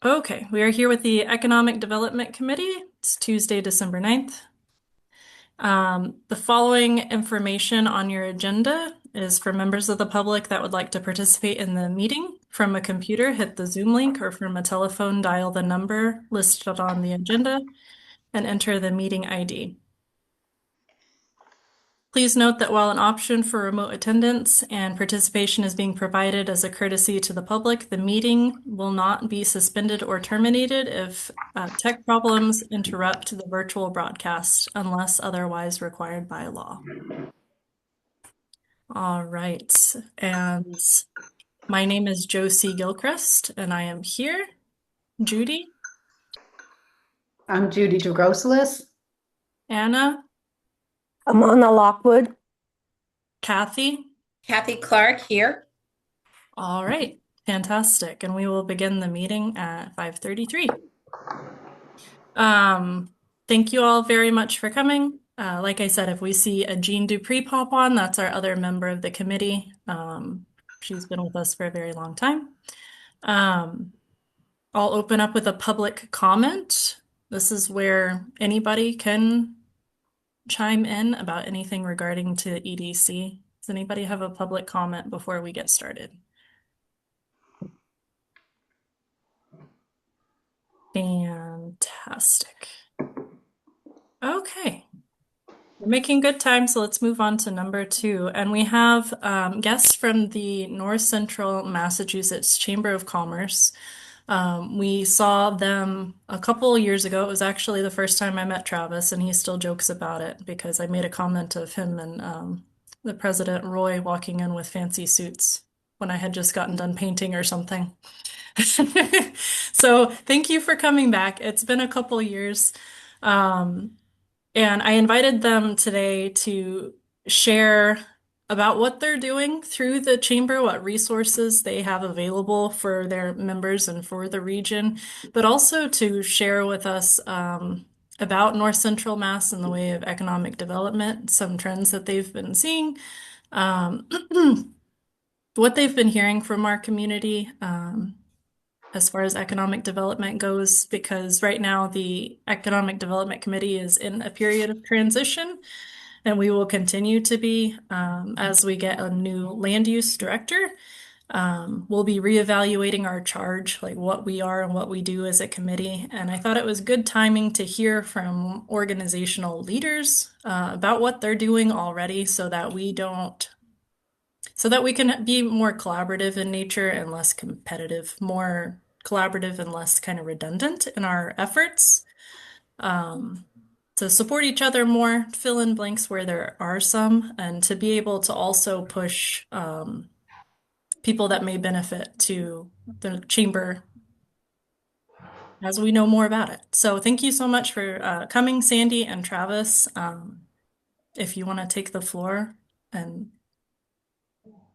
Okay, we are here with the Economic Development Committee. It's Tuesday, December 9th. The following information on your agenda is for members of the public that would like to participate in the meeting. From a computer, hit the Zoom link, or from a telephone, dial the number listed on the agenda and enter the meeting ID. Please note that while an option for remote attendance and participation is being provided as a courtesy to the public, the meeting will not be suspended or terminated if tech problems interrupt the virtual broadcast unless otherwise required by law. All right, and my name is Josie Gilchrist, and I am here. Judy, I'm Judy DeGrosalis. Anna, Amanda Lockwood. Kathy. Kathy Clark here. All right, fantastic. And we will begin the meeting at 5:33. Thank you all very much for coming. Like I said, if we see a Jean Dupree pop on, that's our other member of the committee. She's been with us for a very long time. I'll open up with a public comment. This is where anybody can chime in about anything regarding to EDC. Does anybody have a public comment before we get started? Fantastic. Okay. We're making good time, so let's move on to number 2. And we have guests from the North Central Massachusetts Chamber of Commerce. We saw them a couple years ago. It was actually the first time I met Travis, and he still jokes about it because I made a comment of him and the President Roy walking in with fancy suits when I had just gotten done painting or something. So thank you for coming back. It's been a couple years. And I invited them today to share about what they're doing through the chamber, what resources they have available for their members and for the region, but also to share with us about North Central Mass in the way of economic development, some trends that they've been seeing, what they've been hearing from our community as far as economic development goes, because right now the Economic Development Committee is in a period of transition, and we will continue to be as we get a new land use director. We'll be reevaluating our charge, like what we are and what we do as a committee. And I thought it was good timing to hear from organizational leaders about what they're doing already so that we can be more collaborative in nature and less competitive, more collaborative and less kind of redundant in our efforts to support each other more, fill in blanks where there are some, and to be able to also push people that may benefit to the chamber as we know more about it. So thank you so much for coming, Sandy and Travis. If you want to take the floor and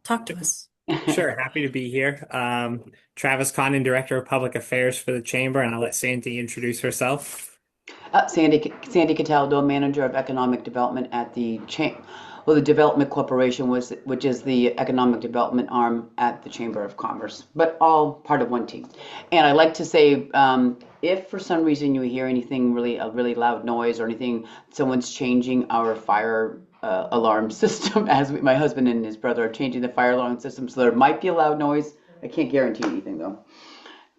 talk to us. Sure, happy to be here. Travis Condon, Director of Public Affairs for the Chamber, and I'll let Sandy introduce herself. Sandy Cataldo, Manager of Economic Development at the the Development Corporation, which is the economic development arm at the Chamber of Commerce, but all part of one team. And I like to say, if for some reason you hear anything a really loud noise or anything, someone's changing our fire alarm system, as my husband and his brother are changing the fire alarm system, so there might be a loud noise. I can't guarantee anything though.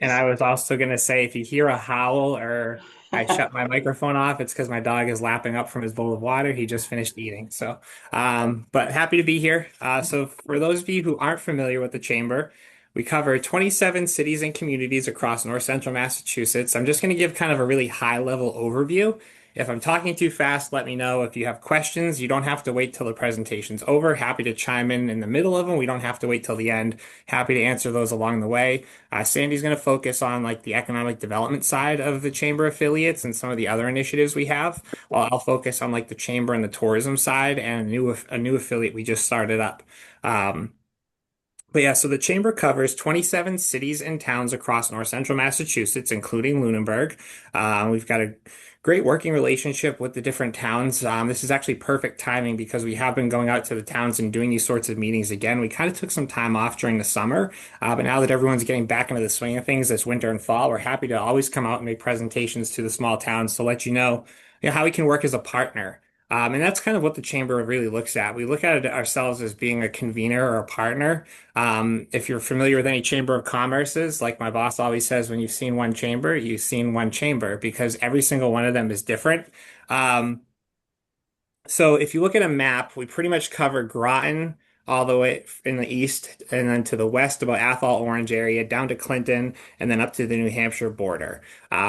And I was also going to say, if you hear a howl or I shut my microphone off, it's because my dog is lapping up from his bowl of water. He just finished eating. So, but happy to be here. So for those of you who aren't familiar with the Chamber, we cover 27 cities and communities across North Central Massachusetts. I'm just going to give kind of a really high level overview. If I'm talking too fast, let me know. If you have questions, you don't have to wait till the presentation's over. Happy to chime in the middle of them. We don't have to wait till the end. Happy to answer those along the way. Sandy's going to focus on like the economic development side of the Chamber affiliates and some of the other initiatives we have, while I'll focus on like the Chamber and the tourism side and a new affiliate we just started up. But yeah, so the chamber covers 27 cities and towns across north central Massachusetts, including Lunenburg. We've got a great working relationship with the different towns. This is actually perfect timing because we have been going out to the towns and doing these sorts of meetings again. We kind of took some time off during the summer, but now that everyone's getting back into the swing of things this winter and fall, we're happy to always come out and make presentations to the small towns to let you know how we can work as a partner. And that's kind of what the chamber really looks at. We look at it ourselves as being a convener or a partner. If you're familiar with any chamber of commerces, like my boss always says, when you've seen one chamber, you've seen one chamber because every single one of them is different. Um, so if you look at a map, we pretty much cover Groton all the way in the east and then to the west about Athol Orange area down to Clinton and then up to the New Hampshire border.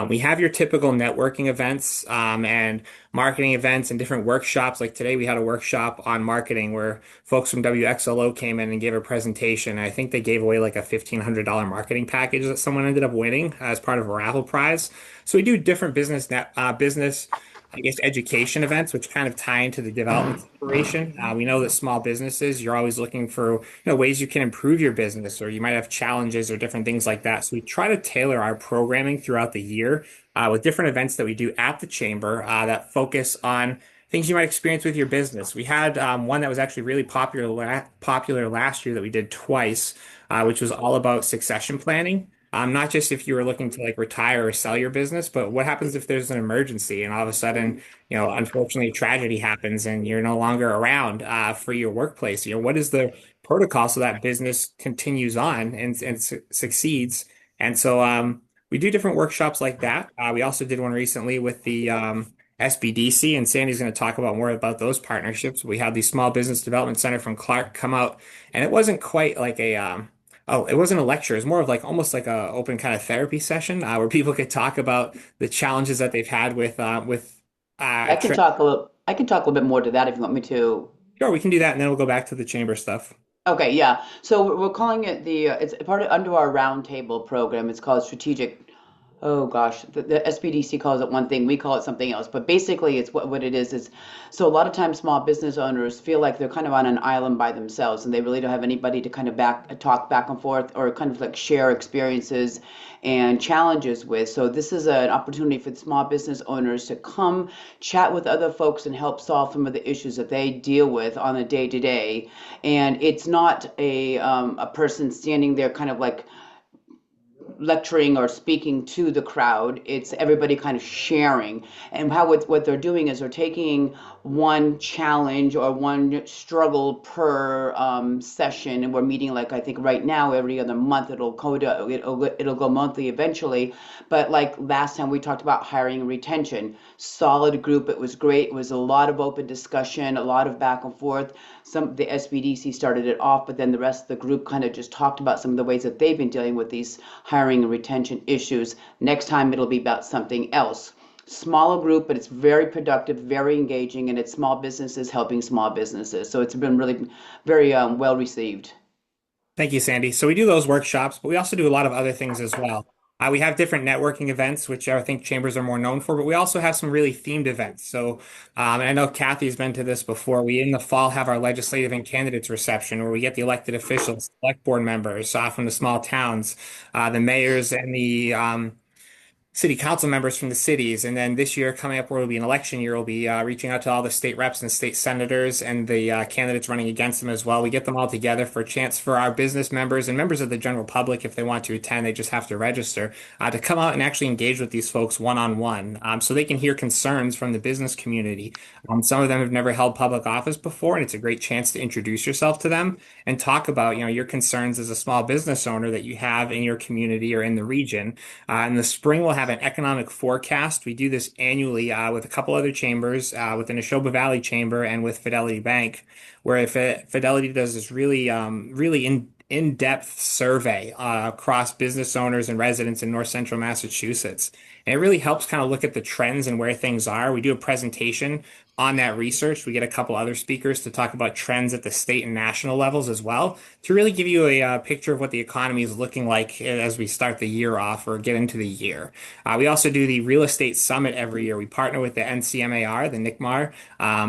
We have your typical networking events and marketing events and different workshops. Like today, we had a workshop on marketing where folks from WXLO came in and gave a presentation. I think they gave away like a $1,500 marketing package that someone ended up winning as part of a raffle prize. So we do different business I guess, education events, which kind of tie into the development operation. We know that small businesses, you're always looking for, ways you can improve your business, or you might have challenges or different things like that. So we try to tailor our programming throughout the year with different events that we do at the chamber that focus on things you might experience with your business. We had one that was actually really popular last year that we did twice, which was all about succession planning. Not just if you were looking to like retire or sell your business, but what happens if there's an emergency and all of a sudden, unfortunately, a tragedy happens and you're no longer around for your workplace. What is the protocol so that business continues on and succeeds? And so we do different workshops like that. We also did one recently with the SBDC, and Sandy's going to talk about more about those partnerships. We had the Small Business Development Center from Clark come out, and it wasn't quite like it wasn't a lecture. It was more of like almost like a open kind of therapy session where people could talk about the challenges that they've had with. I can talk a little. I can talk a little bit more to that if you want me to. Sure, we can do that, and then we'll go back to the chamber stuff. Okay, yeah. So we're calling it it's part of under our roundtable program. It's called strategic. Oh gosh, the SBDC calls it one thing, we call it something else. But basically, it's what it is. So a lot of times, small business owners feel like they're kind of on an island by themselves, and they really don't have anybody to kind of talk back and forth, or kind of like share experiences and challenges with. So this is an opportunity for the small business owners to come chat with other folks and help solve some of the issues that they deal with on a day to day. And it's not a person standing there kind of like lecturing or speaking to the crowd. It's everybody kind of sharing. And what they're doing is they're taking one challenge or one struggle per session, and we're meeting, like I think right now every other month. It'll go monthly eventually, but like last time we talked about hiring and retention. Solid group. It was great. It was a lot of open discussion, a lot of back and forth. The SBDC started it off, but then the rest of the group kind of just talked about some of the ways that they've been dealing with these hiring and retention issues. Next time it'll be about something else. Smaller group, but it's very productive, very engaging, and it's small businesses helping small businesses. So it's been really very well received. Thank you, Sandy. So we do those workshops, but we also do a lot of other things as well. We have different networking events, which I think chambers are more known for, but we also have some really themed events. So, and I know Kathy's been to this before. We in the fall have our legislative and candidates reception where we get the elected officials, select board members from the small towns, the mayors and the city council members from the cities. And then this year coming up, where it'll be an election year, we'll be reaching out to all the state reps and state senators and the candidates running against them as well. We get them all together for a chance for our business members and members of the general public, if they want to attend, they just have to register, to come out and actually engage with these folks one-on-one, so they can hear concerns from the business community. Some of them have never held public office before, and it's a great chance to introduce yourself to them and talk about, your concerns as a small business owner that you have in your community or in the region. In the spring, we'll have an economic forecast. We do this annually with a couple other chambers, with the Neshoba Valley Chamber and with Fidelity Bank, where if Fidelity does this really in-depth survey across business owners and residents in north central Massachusetts. And it really helps kind of look at the trends and where things are. We do a presentation on that research. We get a couple other speakers to talk about trends at the state and national levels as well, to really give you a picture of what the economy is looking like as we start the year off or get into the year. We also do the real estate summit every year. We partner with the NCMAR, the NICMAR,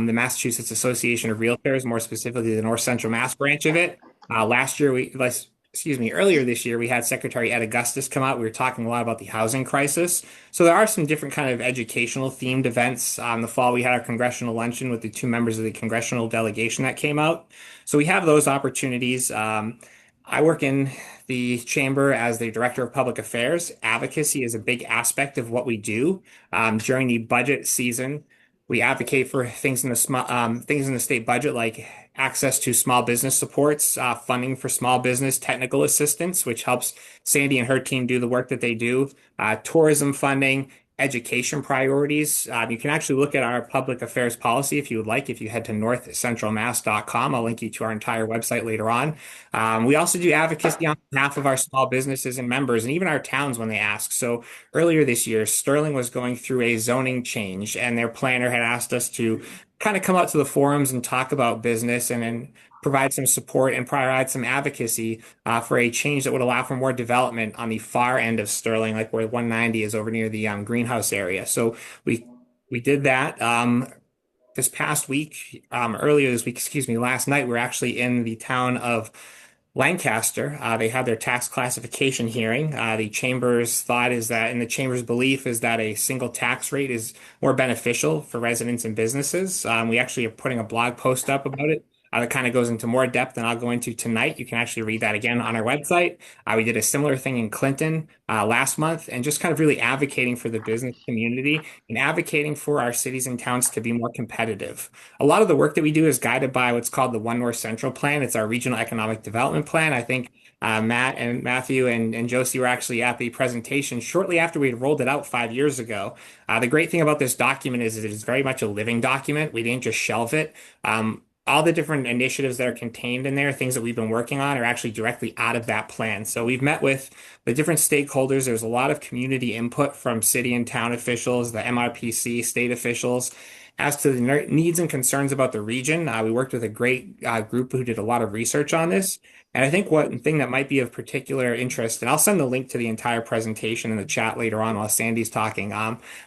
the Massachusetts Association of Realtors, more specifically the North Central Mass branch of it. Earlier this year, we had Secretary Ed Augustus come out. We were talking a lot about the housing crisis. So there are some different kind of educational themed events. In the fall, we had our congressional luncheon with the two members of the congressional delegation that came out. So we have those opportunities. I work in the chamber as the director of public affairs. Advocacy is a big aspect of what we do. During the budget season, we advocate for things in things in the state budget, like access to small business supports, funding for small business technical assistance, which helps Sandy and her team do the work that they do, tourism funding, education priorities. You can actually look at our public affairs policy if you would like, if you head to northcentralmass.com. I'll link you to our entire website later on. We also do advocacy on behalf of our small businesses and members, and even our towns when they ask. So earlier this year, Sterling was going through a zoning change, and their planner had asked us to kind of come out to the forums and talk about business and then provide some support and provide some advocacy for a change that would allow for more development on the far end of Sterling, like where 190 is over near the greenhouse area. So we did that this past week, earlier this week, excuse me, last night, we're actually in the town of Lancaster. They had their tax classification hearing. The chamber's thought is that, and the chamber's belief is that a single tax rate is more beneficial for residents and businesses. We actually are putting a blog post up about it. That kind of goes into more depth than I'll go into tonight. You can actually read that again on our website. We did a similar thing in Clinton last month, and just kind of really advocating for the business community and advocating for our cities and towns to be more competitive. A lot of the work that we do is guided by what's called the One North Central Plan. It's our regional economic development plan. I think Matt and Matthew and Josie were actually at the presentation shortly after we had rolled it out 5 years ago. The great thing about this document is it is very much a living document. We didn't just shelve it. All the different initiatives that are contained in there, things that we've been working on, are actually directly out of that plan. So we've met with the different stakeholders. There's a lot of community input from city and town officials, the MRPC, state officials. As to the needs and concerns about the region, we worked with a great group who did a lot of research on this. And I think one thing that might be of particular interest, and I'll send the link to the entire presentation in the chat later on while Sandy's talking,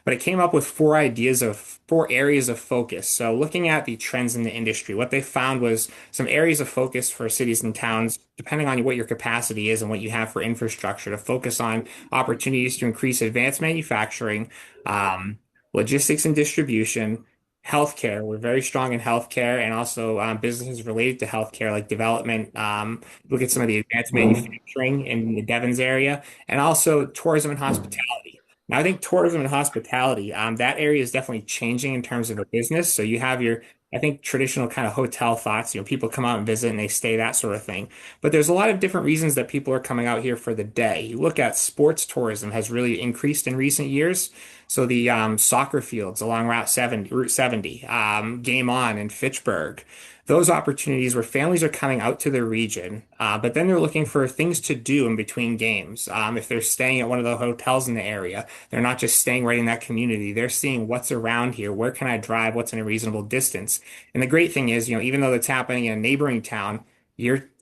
but it came up with four areas of focus. So looking at the trends in the industry, what they found was some areas of focus for cities and towns, depending on what your capacity is and what you have for infrastructure, to focus on opportunities to increase advanced manufacturing, logistics and distribution, healthcare. We're very strong in healthcare, and also businesses related to healthcare, like development. Look at some of the advanced manufacturing in the Devons area, and also tourism and hospitality. Now, I think tourism and hospitality, that area is definitely changing in terms of a business. So you have your, I think, traditional kind of hotel thoughts. People come out and visit and they stay, that sort of thing. But there's a lot of different reasons that people are coming out here for the day. You look at sports tourism has really increased in recent years. So the soccer fields along Route 70, Game On in Fitchburg, those opportunities where families are coming out to the region, but then they're looking for things to do in between games. If they're staying at one of the hotels in the area, they're not just staying right in that community. They're seeing what's around here. Where can I drive? What's in a reasonable distance? And the great thing is, even though it's happening in a neighboring town,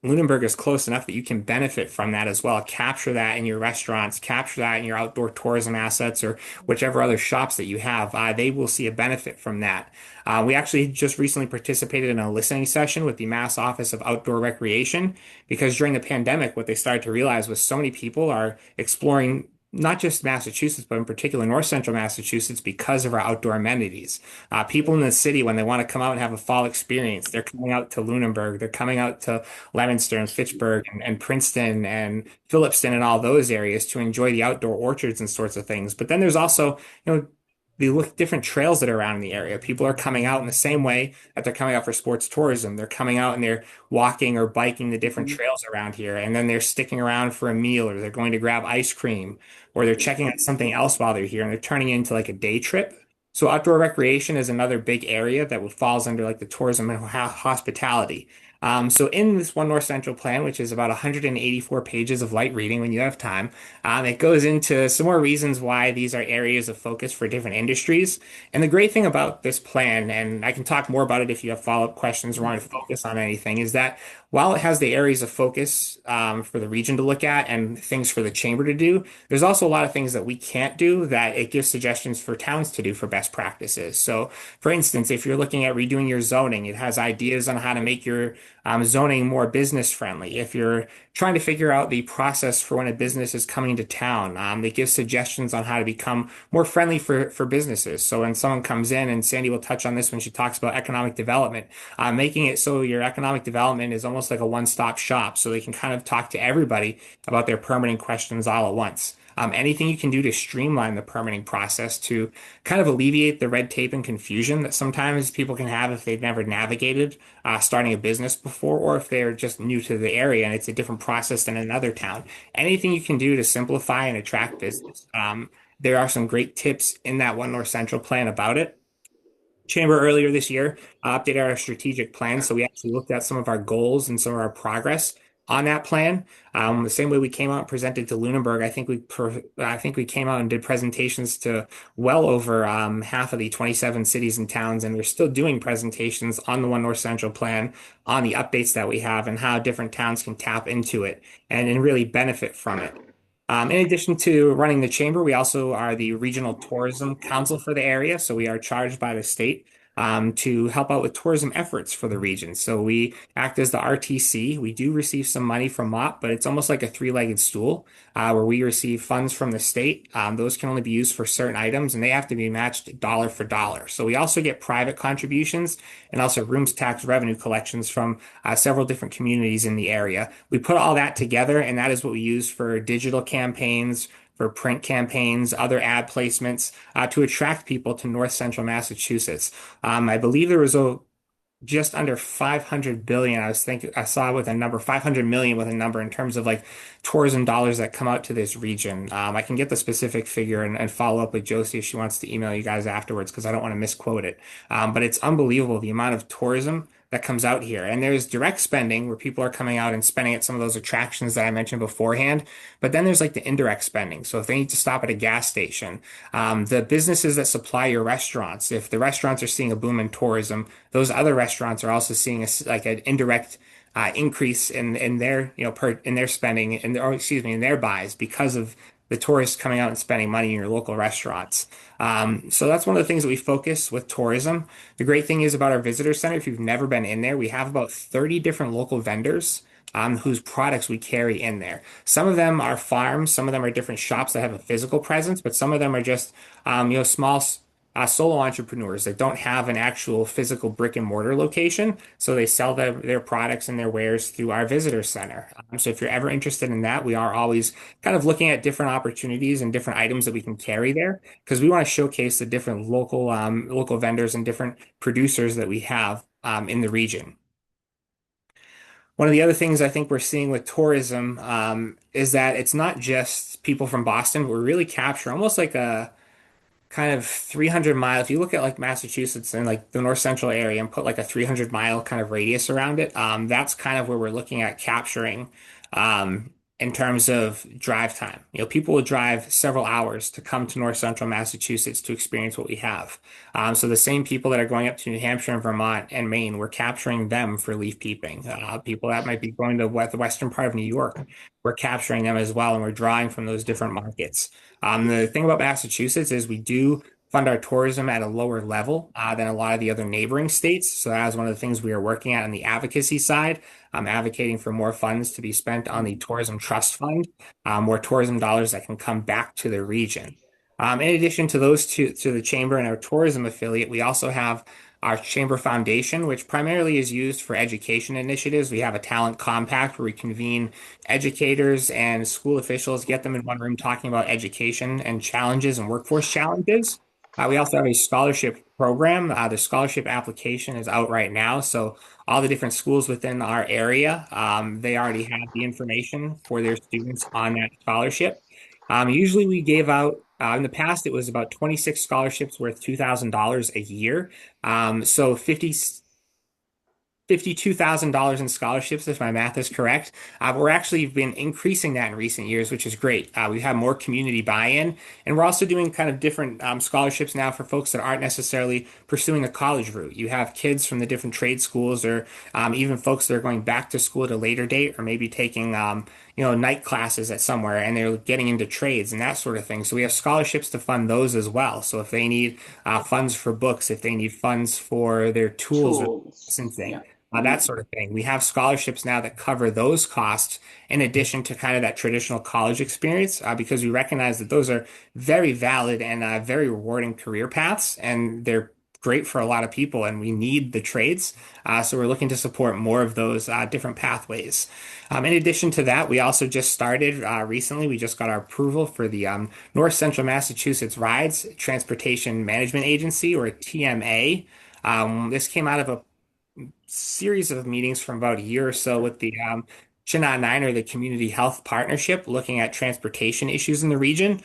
Lunenburg is close enough that you can benefit from that as well. Capture that in your restaurants, capture that in your outdoor tourism assets, or whichever other shops that you have. They will see a benefit from that. We actually just recently participated in a listening session with the Mass Office of Outdoor Recreation, because during the pandemic, what they started to realize was so many people are exploring not just Massachusetts, but in particular North Central Massachusetts, because of our outdoor amenities. People in the city, when they want to come out and have a fall experience, they're coming out to Lunenburg, they're coming out to Leominster and Fitchburg and Princeton and Phillipston and all those areas to enjoy the outdoor orchards and sorts of things. But then there's also, the different trails that are around in the area. People are coming out in the same way that they're coming out for sports tourism. They're coming out and they're walking or biking the different trails around here. And then they're sticking around for a meal, or they're going to grab ice cream, or they're checking out something else while they're here, and they're turning it into like a day trip. So outdoor recreation is another big area that falls under like the tourism and hospitality. So in this One North Central plan, which is about 184 pages of light reading when you have time, it goes into some more reasons why these are areas of focus for different industries. And the great thing about this plan, and I can talk more about it if you have follow-up questions or want to focus on anything, is that while it has the areas of focus for the region to look at and things for the chamber to do, there's also a lot of things that we can't do that it gives suggestions for towns to do for best practices. So, for instance, if you're looking at redoing your zoning, it has ideas on how to make your zoning more business friendly. If you're trying to figure out the process for when a business is coming to town, they give suggestions on how to become more friendly for businesses. So when someone comes in, and Sandy will touch on this when she talks about economic development, making it so your economic development is almost like a one-stop shop, so they can kind of talk to everybody about their permitting questions all at once. Anything you can do to streamline the permitting process to kind of alleviate the red tape and confusion that sometimes people can have if they've never navigated starting a business before, or if they're just new to the area and it's a different process than another town. Anything you can do to simplify and attract business. There are some great tips in that One North Central plan about it. Chamber earlier this year updated our strategic plan. So we actually looked at some of our goals and some of our progress on that plan. The same way we came out and presented to Lunenburg, I think we came out and did presentations to well over half of the 27 cities and towns, and we're still doing presentations on the One North Central plan on the updates that we have and how different towns can tap into it and really benefit from it. In addition to running the chamber, we also are the regional tourism council for the area. So we are charged by the state to help out with tourism efforts for the region. So we act as the RTC. We do receive some money from MOP, but it's almost like a three-legged stool where we receive funds from the state. Those can only be used for certain items, and they have to be matched dollar for dollar. So we also get private contributions and also rooms tax revenue collections from several different communities in the area. We put all that together, and that is what we use for digital campaigns, for print campaigns, other ad placements to attract people to North Central Massachusetts. I believe there was just under 500 billion. I saw with a number, 500 million with a number in terms of like tourism dollars that come out to this region. I can get the specific figure and follow up with Josie if she wants to email you guys afterwards because I don't want to misquote it. But it's unbelievable the amount of tourism that comes out here. And there's direct spending where people are coming out and spending at some of those attractions that I mentioned beforehand. But then there's like the indirect spending. So if they need to stop at a gas station, the businesses that supply your restaurants, if the restaurants are seeing a boom in tourism, those other restaurants are also seeing like an indirect increase in their in their spending in their buys because of the tourists coming out and spending money in your local restaurants. So that's one of the things that we focus with tourism. The great thing is about our visitor center, if you've never been in there, we have about 30 different local vendors whose products we carry in there. Some of them are farms, some of them are different shops that have a physical presence, but some of them are just small solo entrepreneurs that don't have an actual physical brick and mortar location. So they sell their products and their wares through our visitor center. So if you're ever interested in that, we are always kind of looking at different opportunities and different items that we can carry there because we want to showcase the different local vendors and different producers that we have in the region. One of the other things I think we're seeing with tourism is that it's not just people from Boston, but we're really capturing almost like a kind of 300-mile. If you look at like Massachusetts and like the North Central area and put like a 300-mile kind of radius around it, that's kind of where we're looking at capturing in terms of drive time. People will drive several hours to come to North Central Massachusetts to experience what we have. So the same people that are going up to New Hampshire and Vermont and Maine, we're capturing them for leaf peeping. People that might be going to the western part of New York, we're capturing them as well, and we're drawing from those different markets. The thing about Massachusetts is we do fund our tourism at a lower level than a lot of the other neighboring states. So that is one of the things we are working at on the advocacy side. I'm advocating for more funds to be spent on the Tourism Trust Fund, more tourism dollars that can come back to the region. In addition to those two, to the Chamber and our tourism affiliate, we also have our Chamber Foundation, which primarily is used for education initiatives. We have a talent compact where we convene educators and school officials, get them in one room talking about education and challenges and workforce challenges. We also have a scholarship program. The scholarship application is out right now. So all the different schools within our area, they already have the information for their students on that scholarship. Usually we gave out, in the past, it was about 26 scholarships worth $2,000 a year. So $52,000 in scholarships, if my math is correct. We're actually been increasing that in recent years, which is great. We've had more community buy-in, and we're also doing kind of different scholarships now for folks that aren't necessarily pursuing a college route. You have kids from the different trade schools, or even folks that are going back to school at a later date, or maybe taking night classes at somewhere, and they're getting into trades and that sort of thing. So we have scholarships to fund those as well. So if they need funds for books, if they need funds for their tools or licensing, that sort of thing. We have scholarships now that cover those costs in addition to kind of that traditional college experience, because we recognize that those are very valid and very rewarding career paths, and they're great for a lot of people, and we need the trades. So we're looking to support more of those different pathways. In addition to that, we also just started recently, we just got our approval for the North Central Massachusetts Rides Transportation Management Agency, or TMA. This came out of a series of meetings from about a year or so with the Shinnecock Nine, or the Community Health Partnership, looking at transportation issues in the region.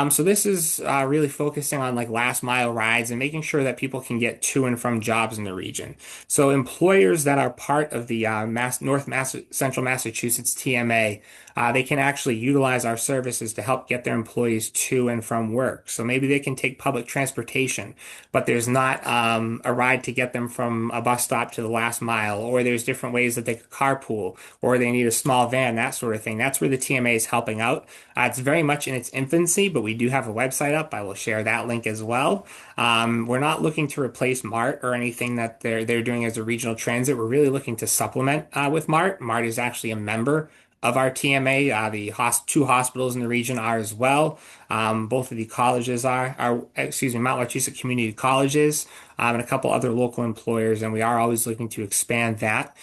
So this is really focusing on like last mile rides and making sure that people can get to and from jobs in the region. So employers that are part of the Central Massachusetts TMA, they can actually utilize our services to help get their employees to and from work. So maybe they can take public transportation, but there's not a ride to get them from a bus stop to the last mile, or there's different ways that they could carpool, or they need a small van, that sort of thing. That's where the TMA is helping out. It's very much in its infancy, but we do have a website up. I will share that link as well. We're not looking to replace MART or anything that they're doing as a regional transit. We're really looking to supplement with MART. MART is actually a member of our TMA. The two hospitals in the region are as well. Both of the colleges are Mount Wachusett Community Colleges, and a couple other local employers, and we are always looking to expand that.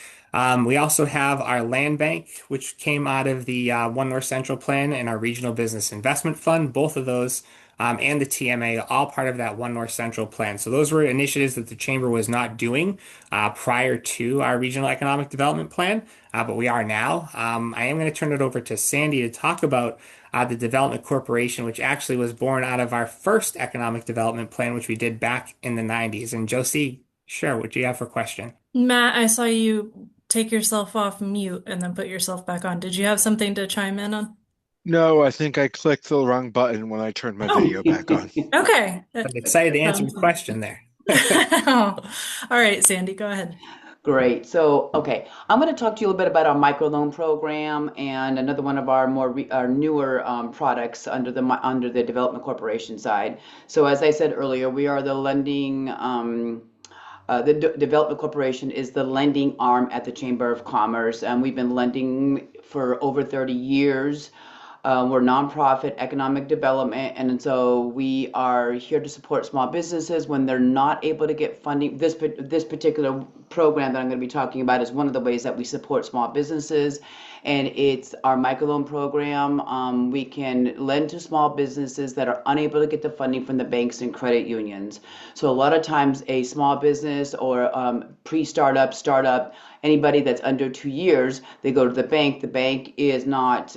We also have our land bank, which came out of the One North Central Plan and our Regional Business Investment Fund. Both of those and the TMA, all part of that One North Central Plan. So those were initiatives that the Chamber was not doing prior to our Regional Economic Development Plan, but we are now. I am going to turn it over to Sandy to talk about the Development Corporation, which actually was born out of our first Economic Development Plan, which we did back in the 90s. And Josie, sure, what do you have for question? Matt, I saw you take yourself off mute and then put yourself back on. Did you have something to chime in on? No, I think I clicked the wrong button when I turned my video back on. Okay. I'm excited to answer the question there. All right, Sandy, go ahead. Great. So, okay, I'm going to talk to you a little bit about our microloan program and another one of our our newer products under the Development Corporation side. So, as I said earlier, we are the lending. Development Corporation is the lending arm at the Chamber of Commerce, and we've been lending for over 30 years. We're nonprofit economic development, and so we are here to support small businesses when they're not able to get funding. This particular program that I'm going to be talking about is one of the ways that we support small businesses, and it's our microloan program. We can lend to small businesses that are unable to get the funding from the banks and credit unions. So a lot of times a small business or pre-startup, startup, anybody that's under 2 years, they go to the bank. The bank is not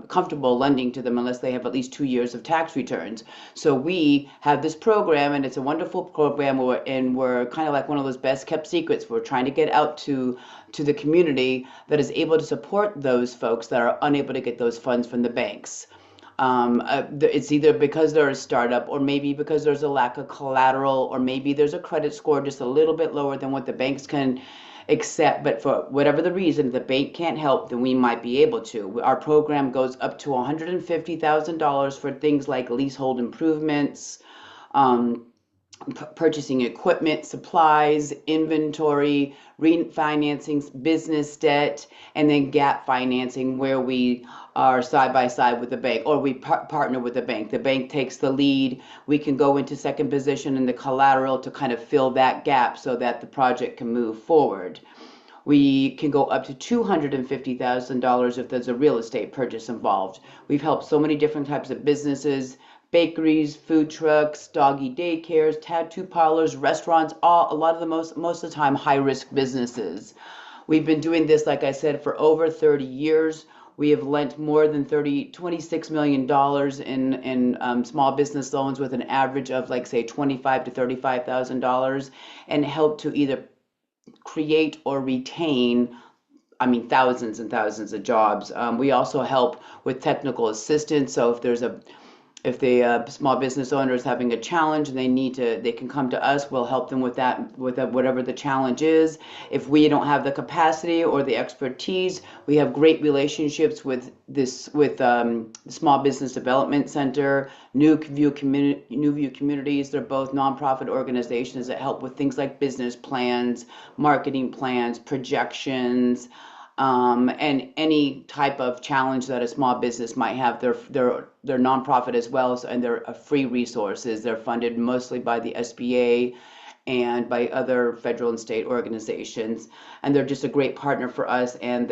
comfortable lending to them unless they have at least 2 years of tax returns. So we have this program, and it's a wonderful program, and we're kind of like one of those best kept secrets. We're trying to get out to the community that is able to support those folks that are unable to get those funds from the banks. It's either because they're a startup, or maybe because there's a lack of collateral, or maybe there's a credit score just a little bit lower than what the banks can accept, but for whatever the reason, the bank can't help, then we might be able to. Our program goes up to $150,000 for things like leasehold improvements, purchasing equipment, supplies, inventory, refinancing business debt, and then gap financing, where we are side by side with the bank, or we partner with the bank. The bank takes the lead. We can go into second position in the collateral to kind of fill that gap so that the project can move forward. We can go up to $250,000 if there's a real estate purchase involved. We've helped so many different types of businesses: bakeries, food trucks, doggy daycares, tattoo parlors, restaurants, a lot of the most of the time high-risk businesses. We've been doing this, like I said, for over 30 years. We have lent more than $26 million in small business loans with an average of, like, say, $25,000 to $35,000, and helped to either create or retain, thousands and thousands of jobs. We also help with technical assistance. So if there's if the small business owner is having a challenge and they can come to us. We'll help them with that, whatever the challenge is. If we don't have the capacity or the expertise, we have great relationships with the Small Business Development Center, New View Communities. They're both nonprofit organizations that help with things like business plans, marketing plans, projections, and any type of challenge that a small business might have. They're nonprofit as well, and they're free resources. They're funded mostly by the SBA and by other federal and state organizations, and they're just a great partner for us. And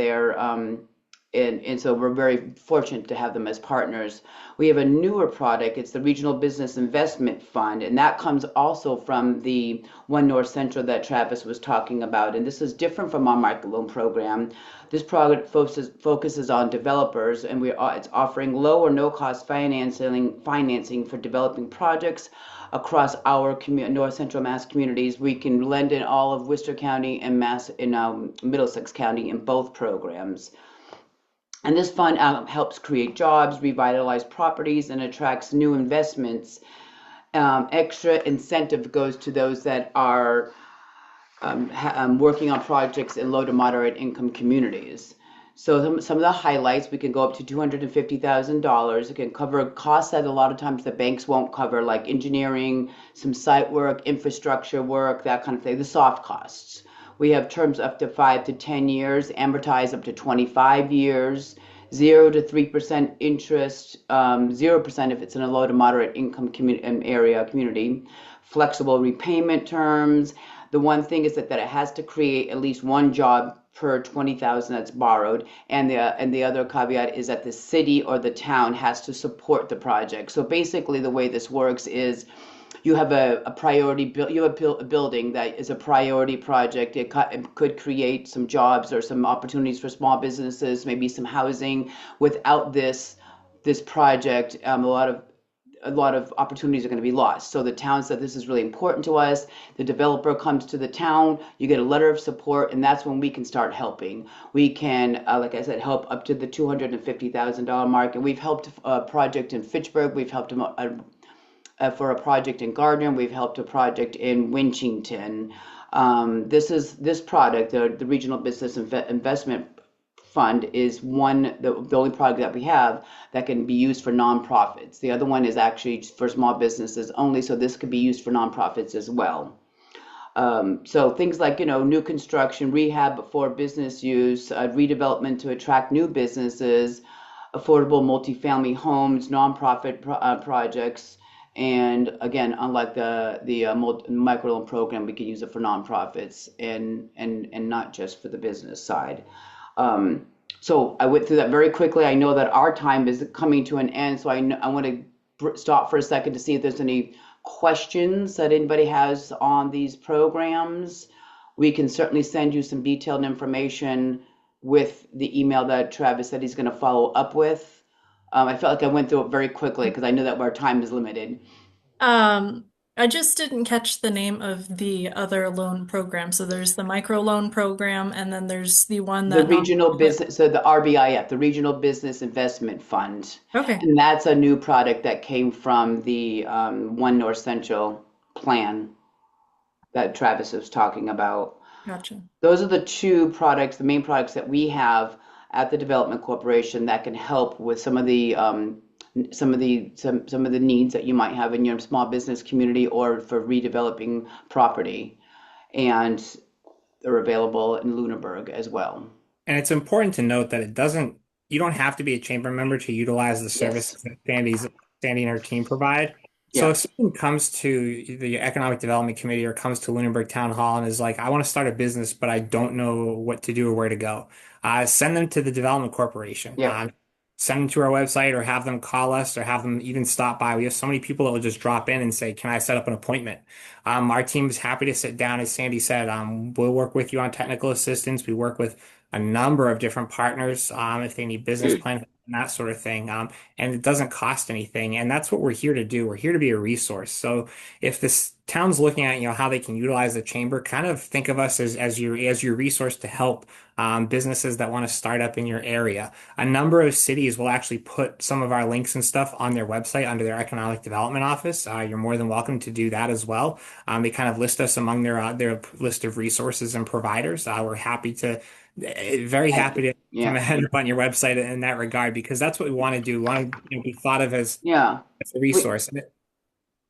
and so we're very fortunate to have them as partners. We have a newer product. It's the Regional Business Investment Fund, and that comes also from the One North Central that Travis was talking about. And this is different from our microloan program. This product focuses on developers, and it's offering low or no cost financing for developing projects across our North Central Mass communities. We can lend in all of Worcester County and Middlesex County in both programs. And this fund helps create jobs, revitalize properties, and attracts new investments. Extra incentive goes to those that are working on projects in low to moderate income communities. So some of the highlights, we can go up to $250,000. It can cover costs that a lot of times the banks won't cover, like engineering, some site work, infrastructure work, that kind of thing, the soft costs. We have terms up to 5 to 10 years, amortized up to 25 years, 0 to 3% interest, 0% if it's in a low to moderate income community, flexible repayment terms. The one thing is that it has to create at least one job per 20,000 that's borrowed, and the other caveat is that the city or the town has to support the project. So basically, the way this works is, you have a building that is a priority project. It could create some jobs or some opportunities for small businesses, maybe some housing. Without this project, a lot of opportunities are going to be lost. So the town said, this is really important to us. The developer comes to the town, you get a letter of support, and that's when we can start helping. We can, like I said, help up to the $250,000 mark. And we've helped a project in Fitchburg. We've helped for a project in Gardner. We've helped a project in Winchington. This product, the Regional Business Investment Fund, is the only product that we have that can be used for nonprofits. The other one is actually for small businesses only, so this could be used for nonprofits as well. So things like, new construction, rehab for business use, redevelopment to attract new businesses, affordable multifamily homes, nonprofit projects. And again, unlike the microloan program, we can use it for nonprofits and not just for the business side. So I went through that very quickly. I know that our time is coming to an end, so I want to stop for a second to see if there's any questions that anybody has on these programs. We can certainly send you some detailed information with the email that Travis said he's going to follow up with. I felt like I went through it very quickly because I know that our time is limited. I just didn't catch the name of the other loan program. So there's the micro loan program, and then there's the one The that regional business, so the RBIF, the Regional Business Investment Fund. Okay. And that's a new product that came from the One North Central plan that Travis was talking about. Gotcha. Those are the two products, the main products that we have at the Development Corporation that can help with some of the needs that you might have in your small business community or for redeveloping property. And they're available in Lunenburg as well. And it's important to note that you don't have to be a chamber member to utilize the services that Sandy and her team provide. So if someone comes to the Economic Development Committee or comes to Lunenburg Town Hall and is like, I want to start a business, but I don't know what to do or where to go, send them to the Development Corporation. Send them to our website or have them call us or have them even stop by. We have so many people that will just drop in and say, can I set up an appointment? Our team is happy to sit down. As Sandy said, we'll work with you on technical assistance. We work with a number of different partners if they need business plan and that sort of thing. And it doesn't cost anything. And that's what we're here to do. We're here to be a resource. So if this town's looking at, how they can utilize the chamber, kind of think of us as your resource to help businesses that want to start up in your area. A number of cities will actually put some of our links and stuff on their website under their economic development office. You're more than welcome to do that as well. They kind of list us among their list of resources and providers. We're happy to, very happy to kind of head up on your website in that regard, because that's what we want to do. We want to be thought of as Yeah. a resource.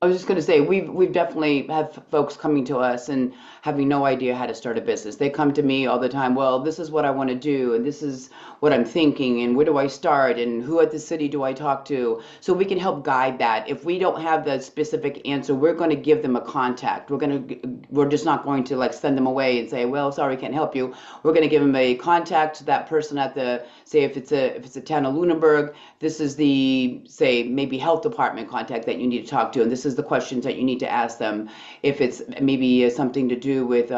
I was just going to say, we've definitely have folks coming to us and having no idea how to start a business. They come to me all the time. Well, this is what I want to do, and this is what I'm thinking, and where do I start, and who at the city do I talk to? So we can help guide that. If we don't have the specific answer, we're going to give them a contact. We're just not going to like send them away and say, well, sorry, can't help you. We're going to give them a contact to that person at the, say, if it's a town of Lunenburg, this is the, say, maybe health department contact that you need to talk to, and this is the questions that you need to ask them. If it's maybe something to do with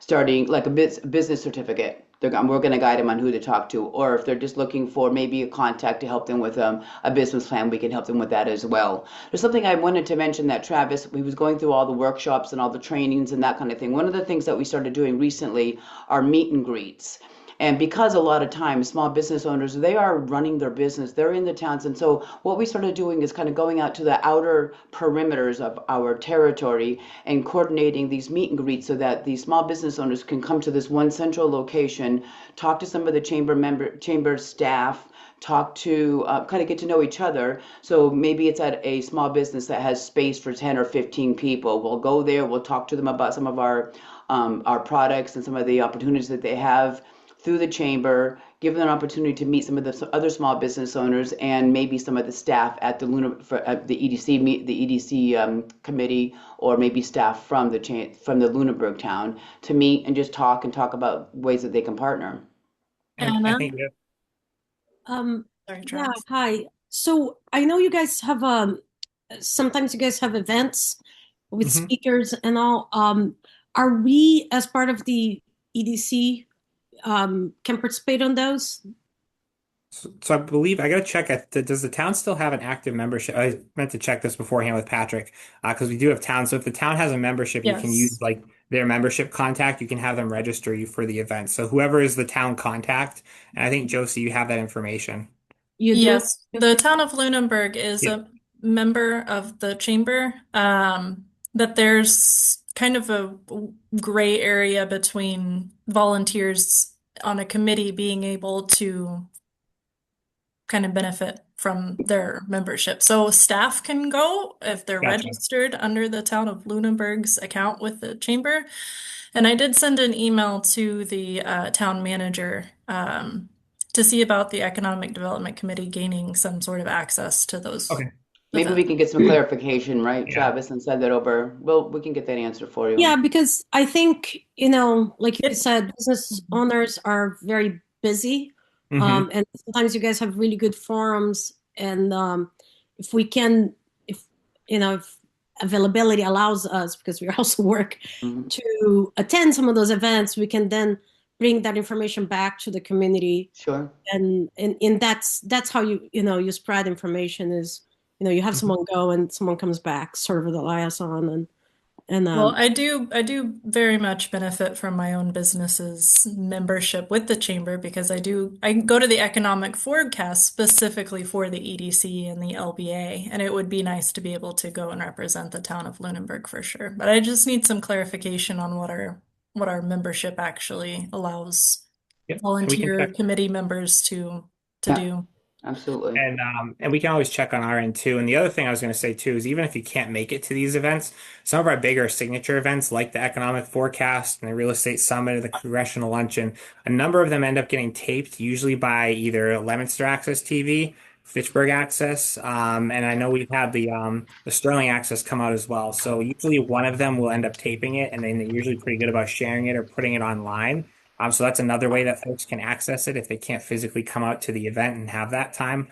starting like a business certificate, we're going to guide them on who to talk to. Or if they're just looking for maybe a contact to help them with a business plan, we can help them with that as well. There's something I wanted to mention that Travis, we was going through all the workshops and all the trainings and that kind of thing. One of the things that we started doing recently are meet and greets. And because a lot of times small business owners, they are running their business, they're in the towns. And so what we started doing is kind of going out to the outer perimeters of our territory and coordinating these meet and greets so that these small business owners can come to this one central location, talk to some of the chamber staff, talk to kind of get to know each other. So maybe it's at a small business that has space for 10 or 15 people. We'll go there, we'll talk to them about some of our products and some of the opportunities that they have through the chamber, give them an opportunity to meet some of the other small business owners and maybe some of the staff at the EDC committee, or maybe staff from the Lunenburg town to meet and just talk about ways that they can partner. And I think Sorry, Sorry, yeah, Travis. hi. So I know you guys have sometimes you guys have events with Mhm. speakers and all. Are we, as part of the EDC, can participate on those? So I believe I got to check. Does the town still have an active membership? I meant to check this beforehand with Patrick, because we do have towns. So if the town has a membership, you can use Yes. like their membership contact. You can have them register you for the event. So whoever is the town contact, and I think Josie, you have that information. You do? Yes, the town of Lunenburg is Yeah. a member of the chamber. That there's kind of a gray area between volunteers on a committee being able to kind of benefit from their membership. So staff can go if they're Gotcha. registered under the town of Lunenburg's account with the chamber. And I did send an email to the town manager to see about the Economic Development Committee gaining some sort of access to those Okay. Maybe we events. can get some clarification, right, Yeah. Travis, and send that over. Well, we can get that answer for you. Yeah, because I think, like you said, business owners are very busy. Mhm. And sometimes you guys have really good forums. And if we can, if availability allows us, because we also work Mhm. to attend some of those events, we can then bring that information back to the community. Sure. And that's how you spread information is, you have someone go and someone comes back, sort of with a liaison Well, I do very much benefit from my own business's membership with the chamber because I go to the economic forecast specifically for the EDC and the LBA, and it would be nice to be able to go and represent the town of Lunenburg for sure. But I just need some clarification on what our membership actually allows Yep. And we can volunteer check. committee members to Yeah. do. Absolutely. And we can always check on our end too. And the other thing I was going to say too is even if you can't make it to these events, some of our bigger signature events like the Economic Forecast and the Real Estate Summit and the Congressional Luncheon, a number of them end up getting taped, usually by either Leominster Access TV, Fitchburg Access, and I know we've had the Sterling Access come out as well. So usually one of them will end up taping it, and then they're usually pretty good about sharing it or putting it online. So that's another way that folks can access it if they can't physically come out to the event and have that time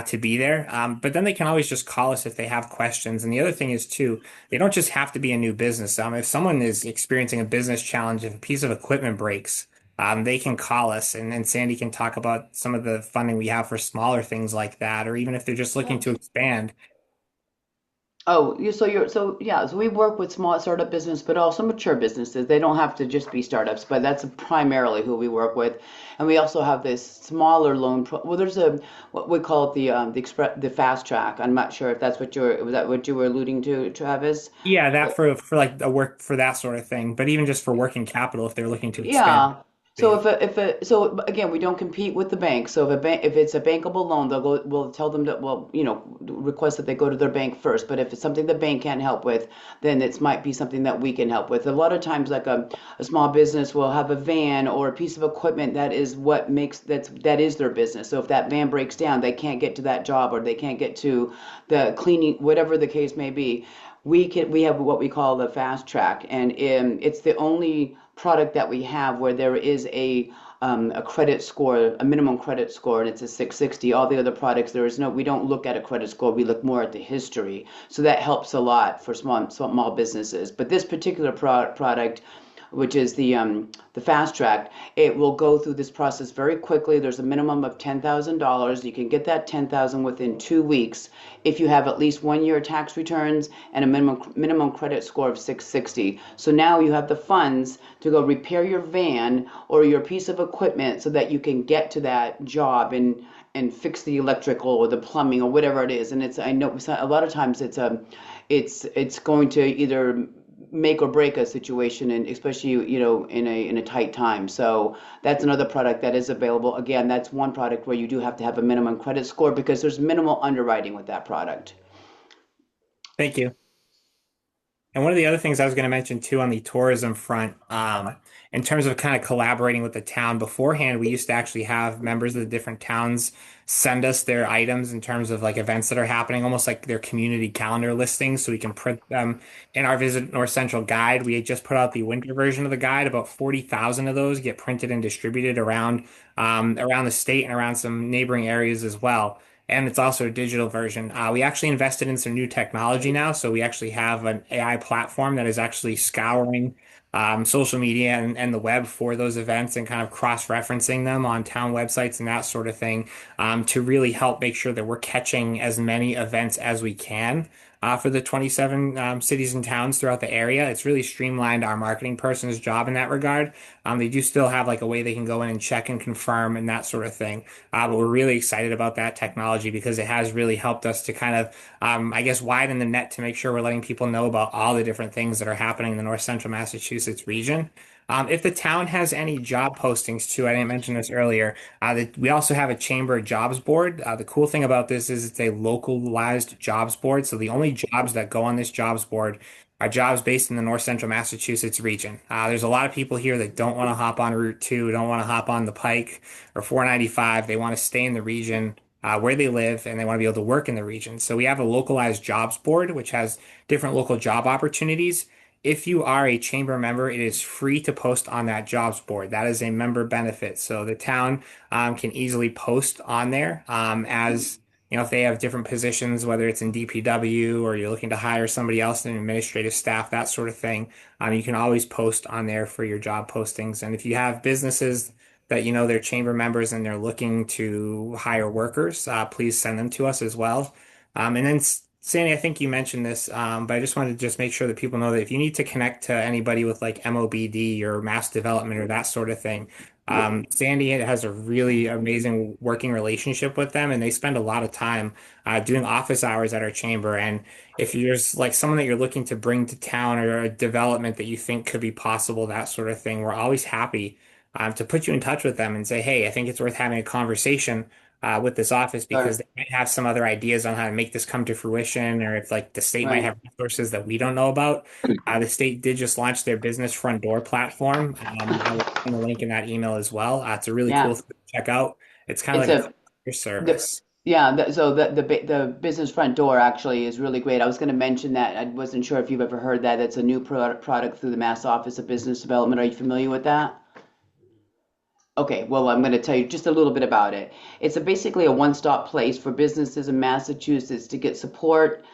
to be there. But then they can always just call us if they have questions. And the other thing is too, they don't just have to be a new business. If someone is experiencing a business challenge, if a piece of equipment breaks, they can call us, and Sandy can talk about some of the funding we have for smaller things like that, or even if they're just looking to expand. Oh, so we work with small startup business, but also mature businesses. They don't have to just be startups, but that's primarily who we work with. And we also have this smaller well, there's what we call it the fast track. I'm not sure if that's was that what you were alluding to, Travis? Yeah, that for like a work for that sort of thing, but even just for working capital if they're looking to expand. Yeah. So again, we don't compete with the bank. So if it's a bankable loan, we'll tell them that, well, request that they go to their bank first. But if it's something the bank can't help with, then it might be something that we can help with. A lot of times, like a small business will have a van or a piece of equipment that is that is their business. So if that van breaks down, they can't get to that job or they can't get to the cleaning, whatever the case may be. We have what we call the fast track, and it's the only product that we have where there is a credit score, a minimum credit score, and it's a 660. All the other products, we don't look at a credit score. We look more at the history. So that helps a lot for small businesses. But this particular product, which is the fast track, it will go through this process very quickly. There's a minimum of $10,000. You can get that $10,000 within 2 weeks if you have at least 1 year tax returns and a minimum credit score of 660. So now you have the funds to go repair your van or your piece of equipment so that you can get to that job and fix the electrical or the plumbing or whatever it is. And I know a lot of times it's going to either make or break a situation, and especially in a tight time. So that's another product that is available. Again, that's one product where you do have to have a minimum credit score because there's minimal underwriting with that product. Thank you. And one of the other things I was going to mention too on the tourism front, in terms of kind of collaborating with the town beforehand, we used to actually have members of the different towns send us their items in terms of like events that are happening, almost like their community calendar listings, so we can print them in our Visit North Central guide. We had just put out the winter version of the guide. About 40,000 of those get printed and distributed around the state and around some neighboring areas as well. And it's also a digital version. We actually invested in some new technology now. So we actually have an AI platform that is actually scouring social media and the web for those events and kind of cross-referencing them on town websites and that sort of thing, to really help make sure that we're catching as many events as we can. For the 27 cities and towns throughout the area. It's really streamlined our marketing person's job in that regard. They do still have like a way they can go in and check and confirm and that sort of thing. But we're really excited about that technology because it has really helped us to kind of, I guess, widen the net to make sure we're letting people know about all the different things that are happening in the North Central Massachusetts region. If the town has any job postings too, I didn't mention this earlier, we also have a chamber jobs board. The cool thing about this is it's a localized jobs board. So the only jobs that go on this jobs board are jobs based in the North Central Massachusetts region. There's a lot of people here that don't want to hop on Route 2, don't want to hop on the Pike or 495. They want to stay in the region where they live, and they want to be able to work in the region. So we have a localized jobs board, which has different local job opportunities. If you are a chamber member, it is free to post on that jobs board. That is a member benefit. So the town can easily post on there as if they have different positions, whether it's in DPW or you're looking to hire somebody else in administrative staff, that sort of thing. You can always post on there for your job postings. And if you have businesses that they're chamber members and they're looking to hire workers, please send them to us as well. And then Sandy, I think you mentioned this, but I just wanted to just make sure that people know that if you need to connect to anybody with like MOBD or mass development or that sort of thing, Sandy has a really amazing working relationship with them, and they spend a lot of time doing office hours at our chamber. And if there's like someone that you're looking to bring to town or a development that you think could be possible, that sort of thing, we're always happy to put you in touch with them and say, hey, I think it's worth having a conversation with this office because they might have some other ideas on how to make this come to fruition, or if like the state might have resources that we don't know about. The state did just launch their business front door platform. I will put a link in that email as well. It's a really cool thing to check out. It's kind of like a service. So the business front door actually is really great. I was going to mention that. I wasn't sure if you've ever heard that. It's a new product through the Mass Office of Business Development. Are you familiar with that? Okay, well, I'm going to tell you just a little bit about it. It's basically a one-stop place for businesses in Massachusetts to get support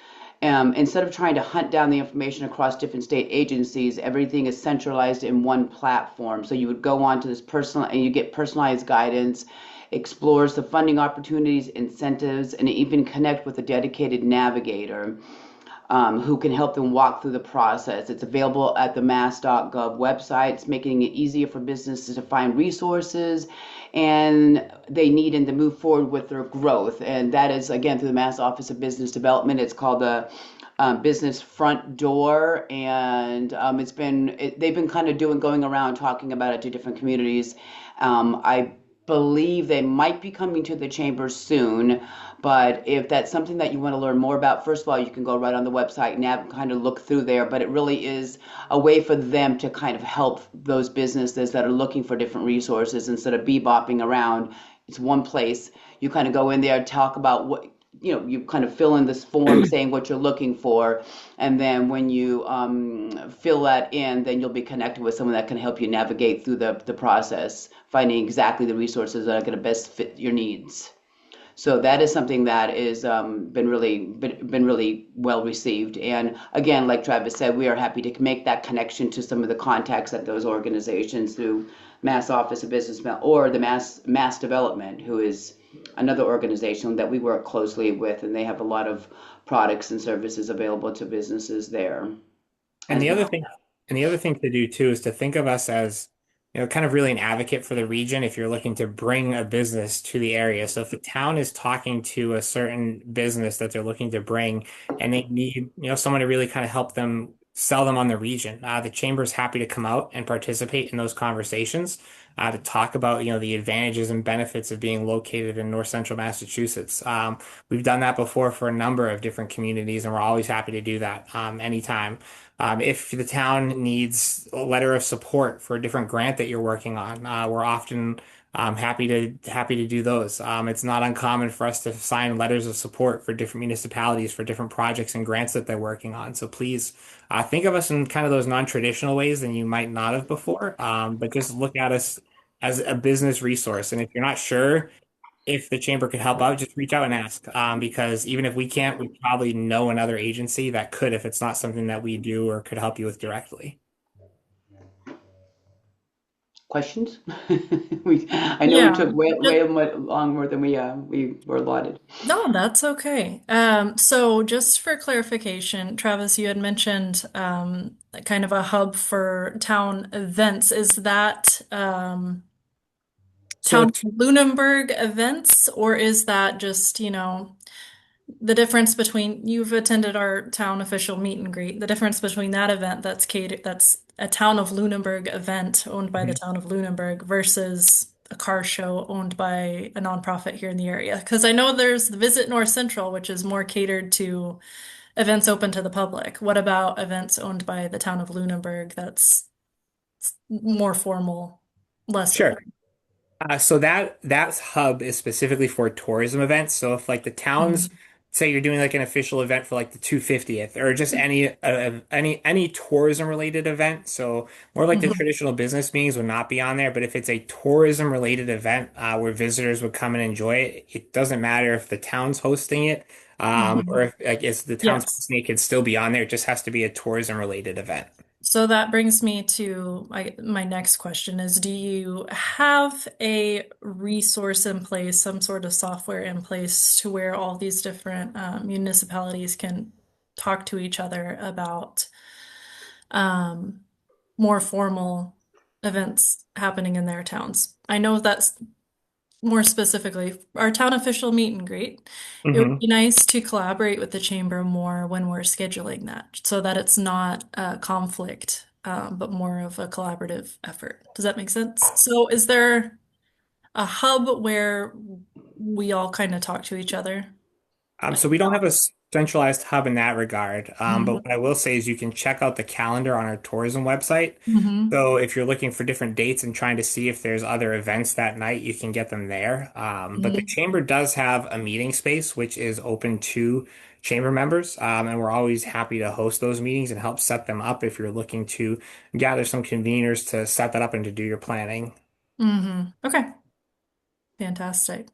Instead of trying to hunt down the information across different state agencies, everything is centralized in one platform. So you would go on to this personal and you get personalized guidance, explores the funding opportunities, incentives, and even connect with a dedicated navigator who can help them walk through the process. It's available at the mass.gov website. It's making it easier for businesses to find resources and they need and to move forward with their growth. And that is, again, through the Mass Office of Business Development. It's called the Business Front Door. And they've been kind of going around talking about it to different communities. I believe they might be coming to the chamber soon, but if that's something that you want to learn more about, first of all, you can go right on the website and kind of look through there, but it really is a way for them to kind of help those businesses that are looking for different resources instead of bebopping around. It's one place. You kind of go in there, talk about what, you kind of fill in this form saying what you're looking for. And then when you fill that in, then you'll be connected with someone that can help you navigate through the process, finding exactly the resources that are going to best fit your needs. So that is something that is been really well received. And again, like Travis said, we are happy to make that connection to some of the contacts at those organizations through Mass Office of Business or the Mass Development, who is another organization that we work closely with, and they have a lot of products and services available to businesses there. And the other thing to do too is to think of us as, kind of really an advocate for the region if you're looking to bring a business to the area. So if the town is talking to a certain business that they're looking to bring and they need, someone to really kind of help them sell them on the region, the chamber is happy to come out and participate in those conversations to talk about, the advantages and benefits of being located in North Central Massachusetts. We've done that before for a number of different communities, and we're always happy to do that anytime. If the town needs a letter of support for a different grant that you're working on, we're often happy to do those. It's not uncommon for us to sign letters of support for different municipalities for different projects and grants that they're working on. So please think of us in kind of those non-traditional ways than you might not have before. But just look at us as a business resource. And if you're not sure if the chamber could help out, just reach out and ask. Because even if we can't, we probably know another agency that could if it's not something that we do or could help you with directly. Questions? I know Yeah. we took way long more than we were allotted. No, that's okay. So just for clarification, Travis, you had mentioned kind of a hub for town events. Is that So town Lunenburg events, or is that just, the difference between you've attended our town official meet and greet, the difference between that event that's a town of Lunenburg event owned by the town of Lunenburg versus a car show owned by a nonprofit here in the area? Because I know there's the Visit North Central, which is more catered to events open to the public. What about events owned by the town of Lunenburg that's more formal, less Sure. formal? So that hub is specifically for tourism events. So if like the towns say you're doing like an official event for like the 250th or just any tourism related event, so more like the traditional business meetings would not be on there. But if it's a tourism related event where visitors would come and enjoy it, it doesn't matter if the town's hosting it or if like it's the town's Yes. hosting it, it could still be on there. It just has to be a tourism related event. So that brings me to my next question is, do you have a resource in place, some sort of software in place to where all these different municipalities can talk to each other about more formal events happening in their towns? I know that's more specifically our town official meet and greet. It would be nice to collaborate with the chamber more when we're scheduling that so that it's not a conflict, but more of a collaborative effort. Does that make sense? So is there a hub where we all kind of talk to each other? So we don't have a centralized hub in that regard. But Mhm. what I will say is you can check out the calendar on our tourism website. Mhm. So if you're looking for different dates and trying to see if there's other events that night, you can get them there. But the Mhm. chamber does have a meeting space, which is open to chamber members. And we're always happy to host those meetings and help set them up if you're looking to gather some conveners to set that up and to do your planning. Mhm. Okay. Fantastic.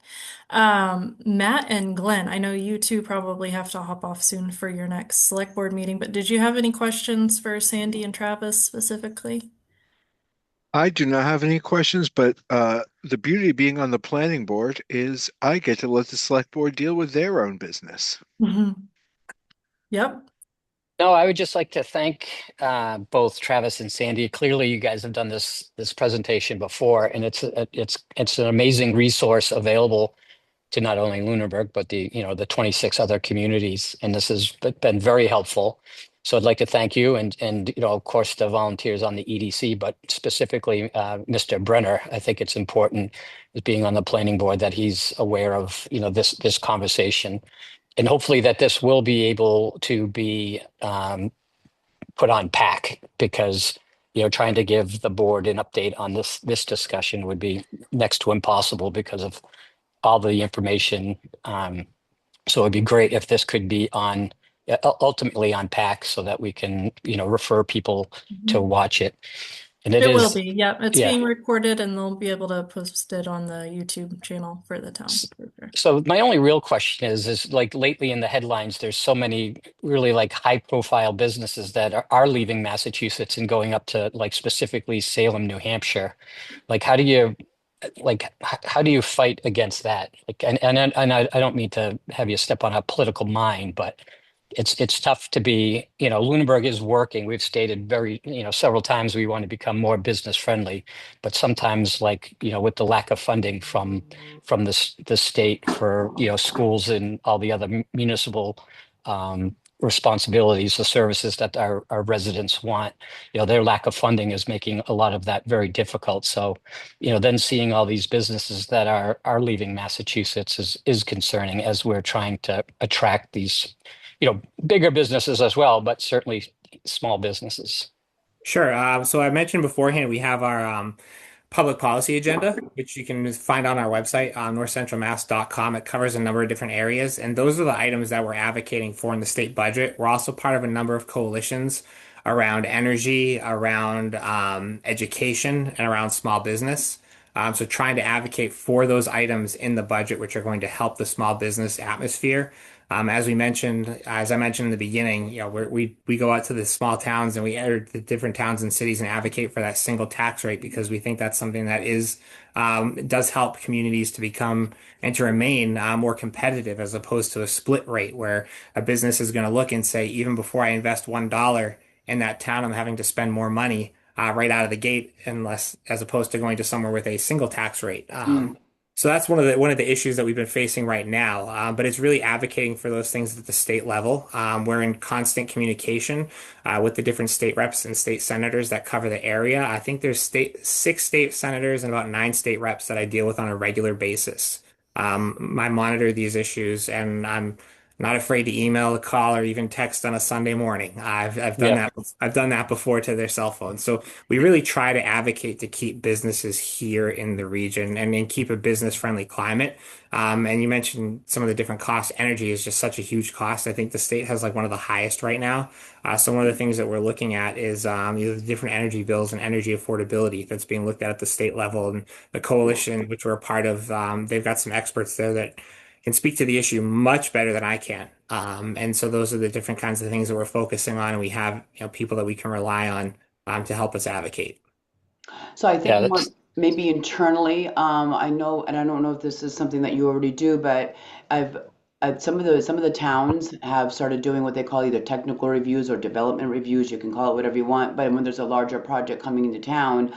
Matt and Glenn, I know you two probably have to hop off soon for your next select board meeting, but did you have any questions for Sandy and Travis specifically? I do not have any questions, but the beauty of being on the planning board is I get to let the select board deal with their own business. Mhm. Yep. No, I would just like to thank both Travis and Sandy. Clearly, you guys have done this presentation before, and it's an amazing resource available to not only Lunenburg but the 26 other communities, and this has been very helpful. So I'd like to thank you and of course the volunteers on the EDC, but specifically Mr. Brenner. I think it's important as being on the planning board that he's aware of this conversation, and hopefully that this will be able to be put on PAC, because trying to give the board an update on this discussion would be next to impossible because of all the information. So it'd be great if this could be on ultimately on PAC so that we can refer people to watch it. And It will is be. Yep. It's yeah. being recorded and they'll be able to post it on the YouTube channel for the town. For sure. So my only real question is like lately in the headlines, there's so many really like high profile businesses that are leaving Massachusetts and going up to like specifically Salem, New Hampshire. Like how do you fight against that? Like, and I don't mean to have you step on a political mine, but it's tough to be, Lunenburg is working. We've stated several times we want to become more business friendly, but sometimes with the lack of funding from the state for, schools and all the other municipal responsibilities, the services that our residents want, their lack of funding is making a lot of that very difficult. So, then seeing all these businesses that are leaving Massachusetts is concerning as we're trying to attract these, bigger businesses as well, but certainly small businesses. Sure. So I mentioned beforehand, we have our public policy agenda, which you can find on our website, northcentralmass.com. It covers a number of different areas, and those are the items that we're advocating for in the state budget. We're also part of a number of coalitions around energy, around education, and around small business. So trying to advocate for those items in the budget, which are going to help the small business atmosphere. As I mentioned in the beginning, we go out to the small towns and we enter the different towns and cities and advocate for that single tax rate because we think that's something that does help communities to become and to remain more competitive as opposed to a split rate where a business is going to look and say, even before I invest $1 in that town, I'm having to spend more money right out of the gate, as opposed to going to somewhere with a single tax rate. So that's one of the issues that we've been facing right now. But it's really advocating for those things at the state level. We're in constant communication with the different state reps and state senators that cover the area. I think there's 6 state senators and about 9 state reps that I deal with on a regular basis. I monitor these issues, and I'm not afraid to email, call, or even text on a Sunday morning. I've done that. I've done that before to their cell phone. So we really try to advocate to keep businesses here in the region and keep a business-friendly climate. And you mentioned some of the different costs. Energy is just such a huge cost. I think the state has like one of the highest right now. So one of the things that we're looking at is the different energy bills and energy affordability that's being looked at the state level. And the coalition, which we're a part of, they've got some experts there that can speak to the issue much better than I can. And so those are the different kinds of things that we're focusing on. And we have, people that we can rely on to help us advocate. So I think maybe internally, I know, and I don't know if this is something that you already do, but some of the towns have started doing what they call either technical reviews or development reviews. You can call it whatever you want, but when there's a larger project coming into town,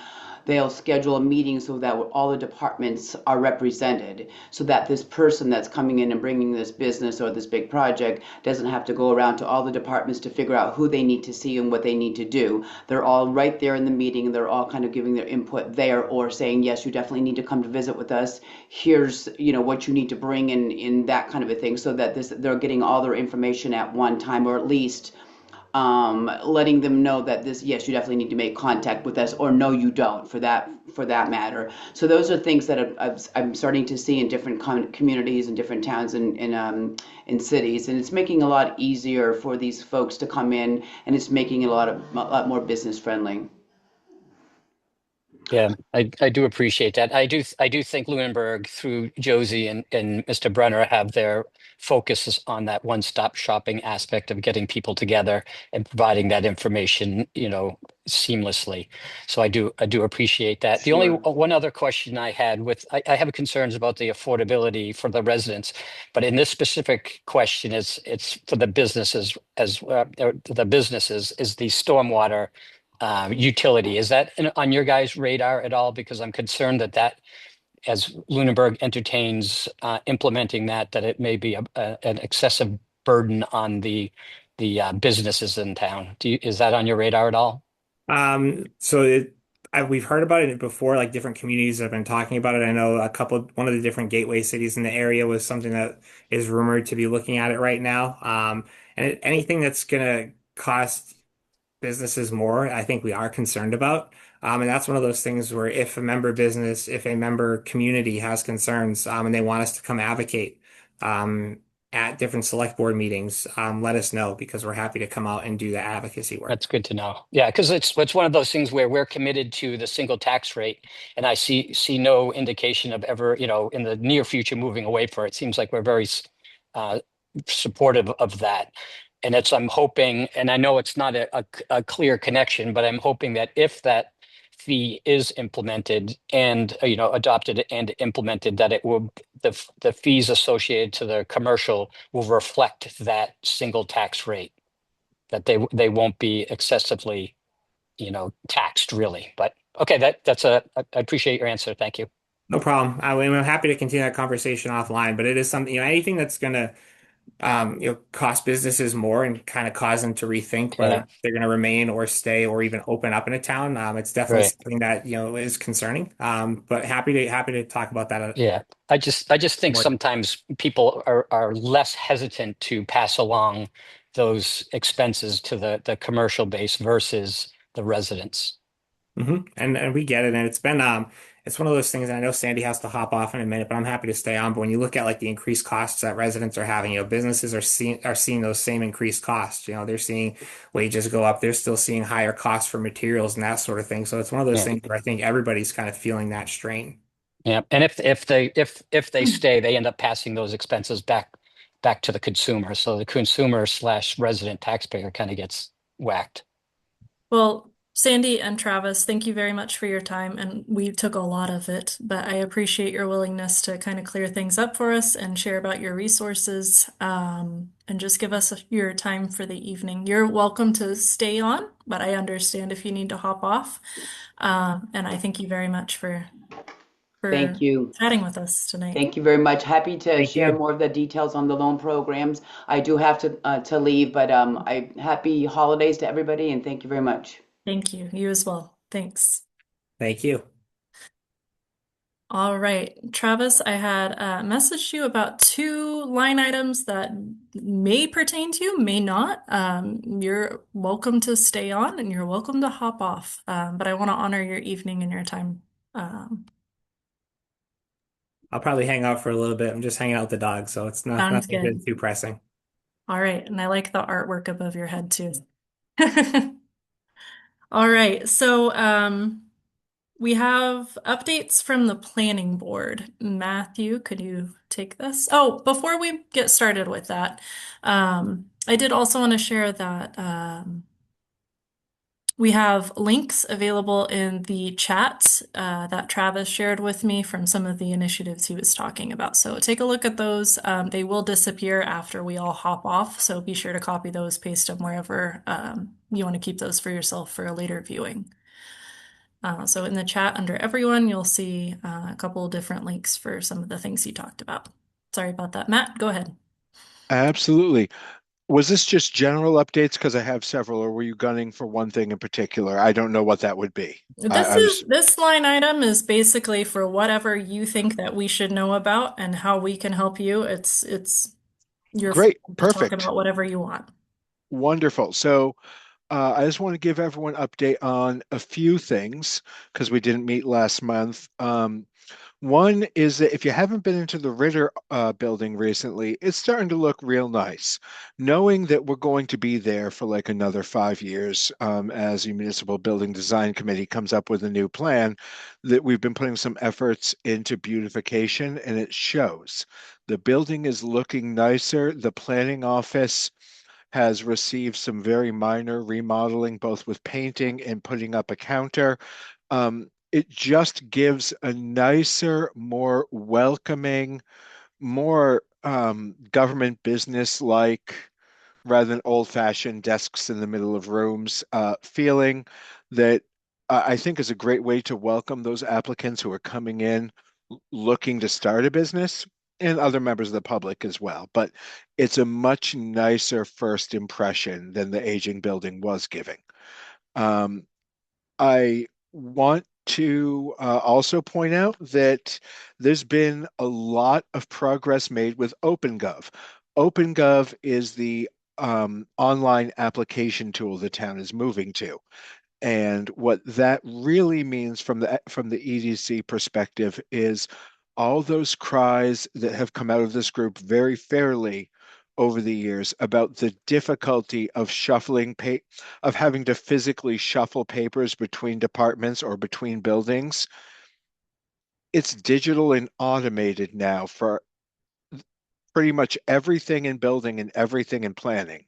they'll schedule a meeting so that all the departments are represented, so that this person that's coming in and bringing this business or this big project doesn't have to go around to all the departments to figure out who they need to see and what they need to do. They're all right there in the meeting. They're all kind of giving their input there, or saying, yes, you definitely need to come to visit with us. Here's, what you need to bring in that kind of a thing, so that they're getting all their information at one time, or at least letting them know that yes, you definitely need to make contact with us, or no, you don't, for that matter. So those are things that I'm starting to see in different communities and different towns and in cities, and it's making a lot easier for these folks to come in, and it's making it a lot more business friendly. Yeah, I do appreciate that. I do think Lunenburg through Josie and Mr. Brenner have their focuses on that one-stop shopping aspect of getting people together and providing that information, seamlessly. So I do appreciate that. The only Sure. one other question I had I have concerns about the affordability for the residents, but in this specific question, it's for the businesses the businesses is the stormwater utility. Is that on your guys' radar at all? Because I'm concerned that as Lunenburg entertains implementing that it may be an excessive burden on the businesses in town. Is that on your radar at all? We've heard about it before, like different communities have been talking about it. I know one of the different gateway cities in the area was something that is rumored to be looking at it right now. Anything that's gonna cost businesses more, I think we are concerned about. And that's one of those things where if a member community has concerns, and they want us to come advocate, um, at different select board meetings, let us know because we're happy to come out and do the advocacy work. That's good to know. Yeah, because it's one of those things where we're committed to the single tax rate, and I see no indication of ever, in the near future moving away from it. It seems like we're very uh, supportive of that. And I'm hoping, and I know it's not a clear connection, but I'm hoping that if that fee is implemented and, adopted and implemented, that the fees associated to the commercial will reflect that single tax rate, that they won't be excessively, taxed really. But okay, I appreciate your answer. Thank you. No problem. I'm happy to continue that conversation offline, but it is something, anything that's gonna cost businesses more and kind of cause them to rethink Yeah. whether they're going to remain or stay or even open up in a town. It's definitely Right. something that, is concerning. But happy to talk about that. Yeah. I just think More. sometimes people are less hesitant to pass along those expenses to the commercial base versus the residents. And we get it. And it's one of those things. And I know Sandy has to hop off in a minute, but I'm happy to stay on. But when you look at like the increased costs that residents are having, businesses are seeing those same increased costs. They're seeing wages go up. They're still seeing higher costs for materials and that sort of thing. So it's one of those Yeah. things where I think everybody's kind of feeling that strain. Yeah. And if they stay, they end up passing those expenses back to the consumer. So the consumer/resident taxpayer kind of gets whacked. Well, Sandy and Travis, thank you very much for your time, and we took a lot of it, but I appreciate your willingness to kind of clear things up for us and share about your resources, and just give us your time for the evening. You're welcome to stay on, but I understand if you need to hop off. And I thank you very much for Thank you. chatting with us tonight. Thank you very much. Happy to Thank share you. more of the details on the loan programs. I do have to leave, but happy holidays to everybody and thank you very much. Thank you. You as well. Thanks. Thank you. All right, Travis, I had messaged you about 2 line items that may pertain to you, may not. You're welcome to stay on and you're welcome to hop off. But I want to honor your evening and your time. I'll probably hang out for a little bit. I'm just hanging out with the dog, so it's Sounds nothing good. too pressing. All right, and I like the artwork above your head too. All right, so we have updates from the planning board. Matthew, could you take this? Oh, before we get started with that, I did also want to share that we have links available in the chat that Travis shared with me from some of the initiatives he was talking about. So take a look at those. They will disappear after we all hop off. So be sure to copy those, paste them wherever you want to keep those for yourself for a later viewing. So in the chat under everyone, you'll see a couple of different links for some of the things he talked about. Sorry about that. Matt, go ahead. Absolutely. Was this just general updates? Because I have several, or were you gunning for one thing in particular? I don't know what that would be. This line item is basically for whatever you think that we should know about and how we can help you. It's your Great, freedom to talk perfect. about whatever you want. Wonderful. So I just want to give everyone an update on a few things because we didn't meet last month. One is that if you haven't been into the Ritter building recently, it's starting to look real nice. Knowing that we're going to be there for like another 5 years as the Municipal Building Design Committee comes up with a new plan, that we've been putting some efforts into beautification, and it shows. The building is looking nicer. The planning office has received some very minor remodeling, both with painting and putting up a counter. It just gives a nicer, more welcoming, more government business like, rather than old fashioned desks in the middle of rooms, feeling that I think is a great way to welcome those applicants who are coming in looking to start a business and other members of the public as well. But it's a much nicer first impression than the aging building was giving. I want to also point out that there's been a lot of progress made with OpenGov. OpenGov is the online application tool the town is moving to. And what that really means from the EDC perspective is all those cries that have come out of this group very fairly over the years about the difficulty of of having to physically shuffle papers between departments or between buildings. It's digital and automated now for pretty much everything in building and everything in planning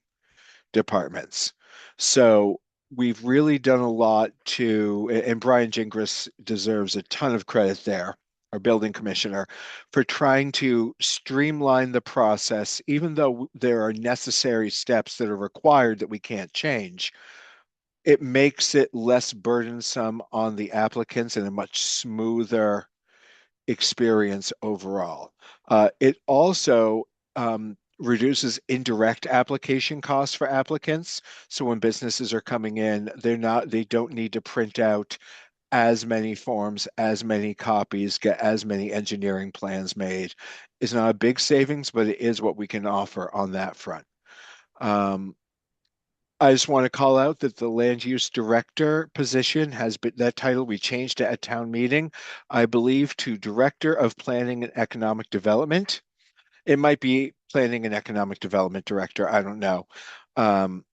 departments. So we've really done a lot and Brian Gingras deserves a ton of credit there, our building commissioner, for trying to streamline the process, even though there are necessary steps that are required that we can't change. It makes it less burdensome on the applicants and a much smoother experience overall. It also reduces indirect application costs for applicants. So when businesses are coming in, they don't need to print out as many forms, as many copies, get as many engineering plans made. It's not a big savings, but it is what we can offer on that front. I just want to call out that the land use director position has been, that title we changed it at town meeting, I believe, to Director of Planning and Economic Development. It might be Planning and Economic Development Director, I don't know. And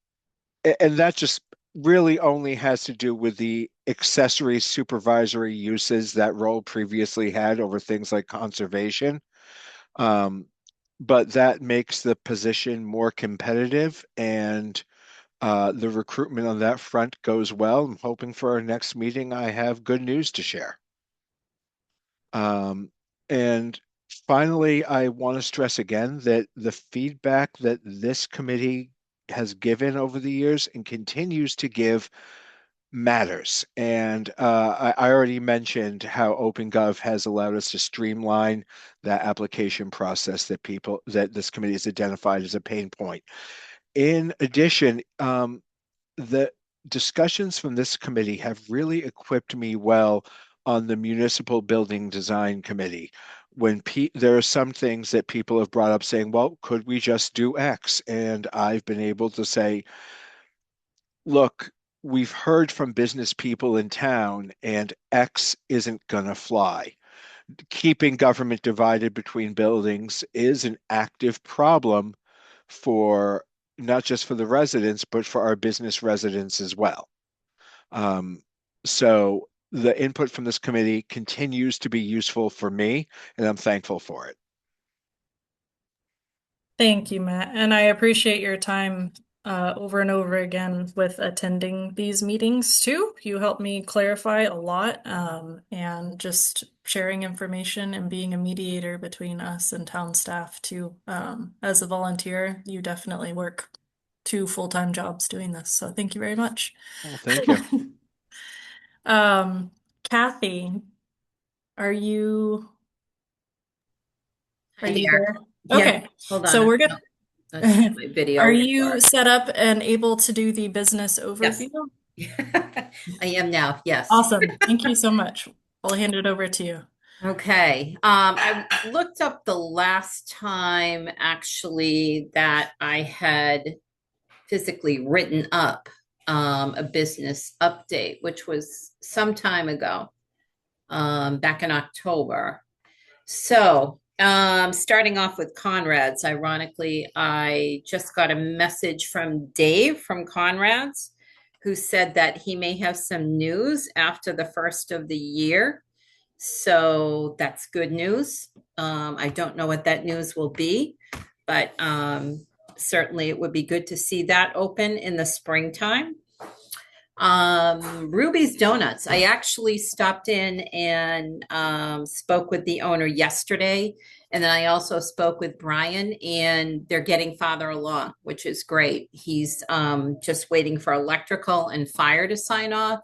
that just really only has to do with the accessory supervisory uses that role previously had over things like conservation. But that makes the position more competitive, and the recruitment on that front goes well. I'm hoping for our next meeting, I have good news to share. And finally, I want to stress again that the feedback that this committee has given over the years and continues to give matters. And I already mentioned how OpenGov has allowed us to streamline that application process that this committee has identified as a pain point. In addition, the discussions from this committee have really equipped me well on the Municipal Building Design Committee. When there are some things that people have brought up saying, well, could we just do X? And I've been able to say, look, we've heard from business people in town, and X isn't going to fly. Keeping government divided between buildings is an active problem for not just for the residents, but for our business residents as well. So the input from this committee continues to be useful for me, and I'm thankful for it. Thank you, Matt. And I appreciate your time over and over again with attending these meetings too. You helped me clarify a lot, and just sharing information and being a mediator between us and town staff too. As a volunteer, you definitely work 2 full-time jobs doing this. So thank you very much. Well, thank you. Kathy, are you Here. there? Yeah, Okay. hold on. So we're gonna That's my video. Are you set up and able to do the business overview? I am now, yes. Awesome. Thank you so much. I'll hand it over to you. Okay. I looked up the last time actually that I had physically written up a business update, which was some time ago, back in October. So, starting off with Conrad's, ironically, I just got a message from Dave from Conrad's who said that he may have some news after the first of the year. So that's good news. I don't know what that news will be, but certainly it would be good to see that open in the springtime. Ruby's Donuts. I actually stopped in and spoke with the owner yesterday. And then I also spoke with Brian, and they're getting farther along, which is great. He's just waiting for electrical and fire to sign off.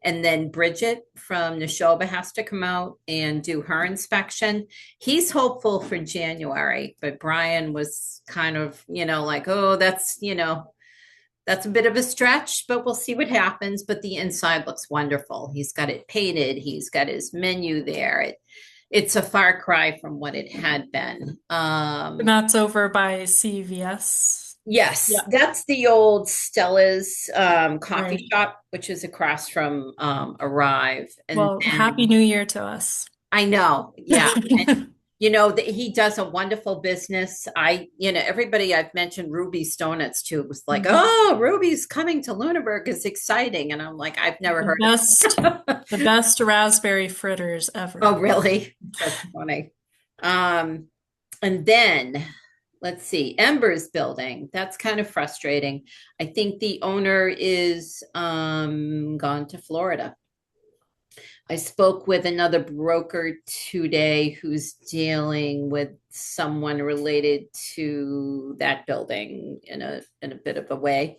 And then Bridget from Neshoba has to come out and do her inspection. He's hopeful for January, but Brian was kind of, like, oh, that's a bit of a stretch, but we'll see what happens. But the inside looks wonderful. He's got it painted. He's got his menu there. It's a far cry from what it had been. And that's over by CVS. Yes, Yeah. that's the old Stella's coffee Right. shop, which is across from Arrive. And Well, then- Happy New Year to us. I know, yeah. And, he does a wonderful business. Everybody I've mentioned Ruby's Donuts to was like, Mhm. oh, Ruby's coming to Lunenburg is exciting. And I'm like, I've never heard of it. The best raspberry fritters ever. Oh, really? That's funny. And then let's see, Ember's building. That's kind of frustrating. I think the owner is gone to Florida. I spoke with another broker today who's dealing with someone related to that building in a bit of a way.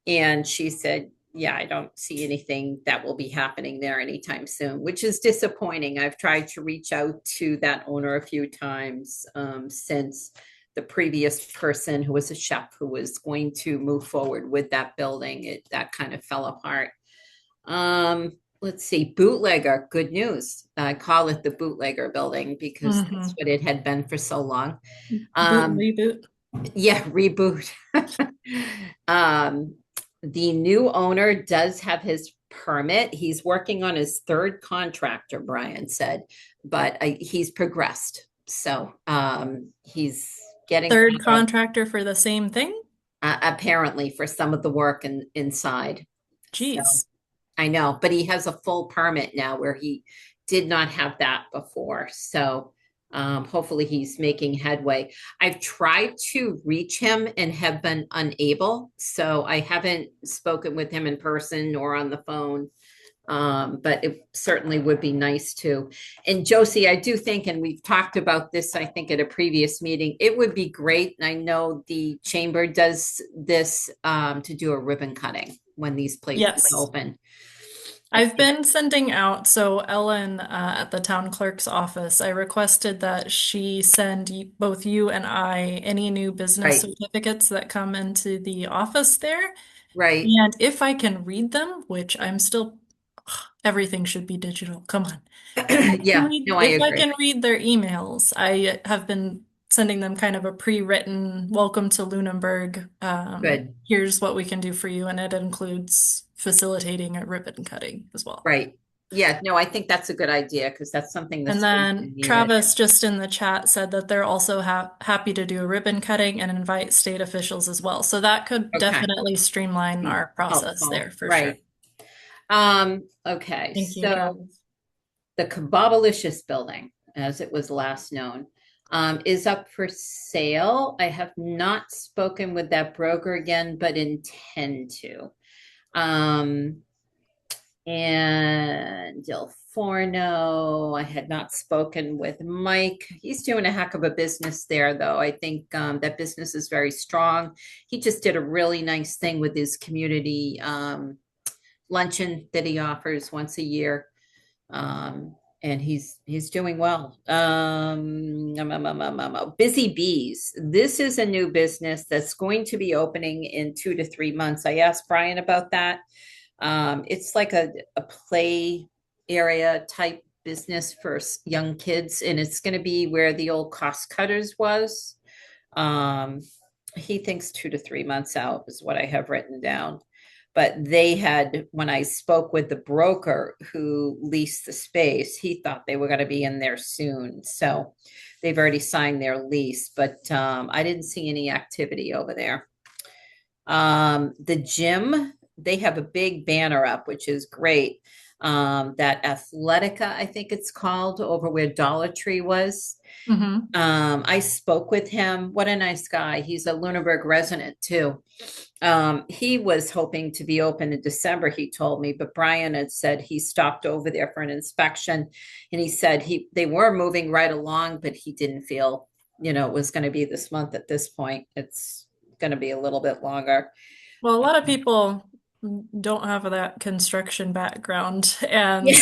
And she said, yeah, I don't see anything that will be happening there anytime soon, which is disappointing. I've tried to reach out to that owner a few times since the previous person who was a chef who was going to move forward with that building. That kind of fell apart. Let's see, Bootlegger, good news. I call it the Bootlegger building because that's what it had been for so long. Reboot. Yeah, reboot. The new owner does have his permit. He's working on his third contractor, Brian said, but he's progressed. So he's getting Third contractor for the same thing? Apparently for some of the work inside. Jeez. So, I know, but he has a full permit now where he did not have that before. So hopefully he's making headway. I've tried to reach him and have been unable. So I haven't spoken with him in person or on the phone. But it certainly would be nice to. And Josie, I do think, and we've talked about this, I think at a previous meeting, it would be great. And I know the chamber does this to do a ribbon cutting when these places open. I've been sending out, so Ellen at the town clerk's office, I requested that she send both you and I any new business certificates that come into the office there. Right. And if I can read them, which I'm still, everything should be digital. Come on. Yeah, no, I agree. If I can read their emails, I have been sending them kind of a pre-written welcome to Lunenburg. Good. Here's what we can do for you, and it includes facilitating a ribbon cutting as well. Right. Yeah, no, I think that's a good idea because that's something that's. And then Travis just in the chat said that they're also happy to do a ribbon cutting and invite state officials as well. So that could definitely streamline our process there for sure. Okay. Thank you, So Travis. the Kebabalicious building, as it was last known, is up for sale. I have not spoken with that broker again, but intend to. And Del Forno, I had not spoken with Mike. He's doing a heck of a business there, though. I think that business is very strong. He just did a really nice thing with his community luncheon that he offers once a year. And he's doing well. Busy Bees. This is a new business that's going to be opening in 2 to 3 months. I asked Brian about that. It's like a play area type business for young kids, and it's going to be where the old Cost Cutters was. He thinks 2 to 3 months out is what I have written down. But they had, when I spoke with the broker who leased the space, he thought they were going to be in there soon. So they've already signed their lease, but I didn't see any activity over there. The gym, they have a big banner up, which is great. That Athletica, I think it's called, over where Dollar Tree was. Mhm. I spoke with him. What a nice guy. He's a Lunenburg resident too. He was hoping to be open in December, he told me, but Brian had said he stopped over there for an inspection, and he said they were moving right along, but he didn't feel, it was going to be this month at this point. It's going to be a little bit longer. Well, a lot of people don't have that construction background, and Yeah.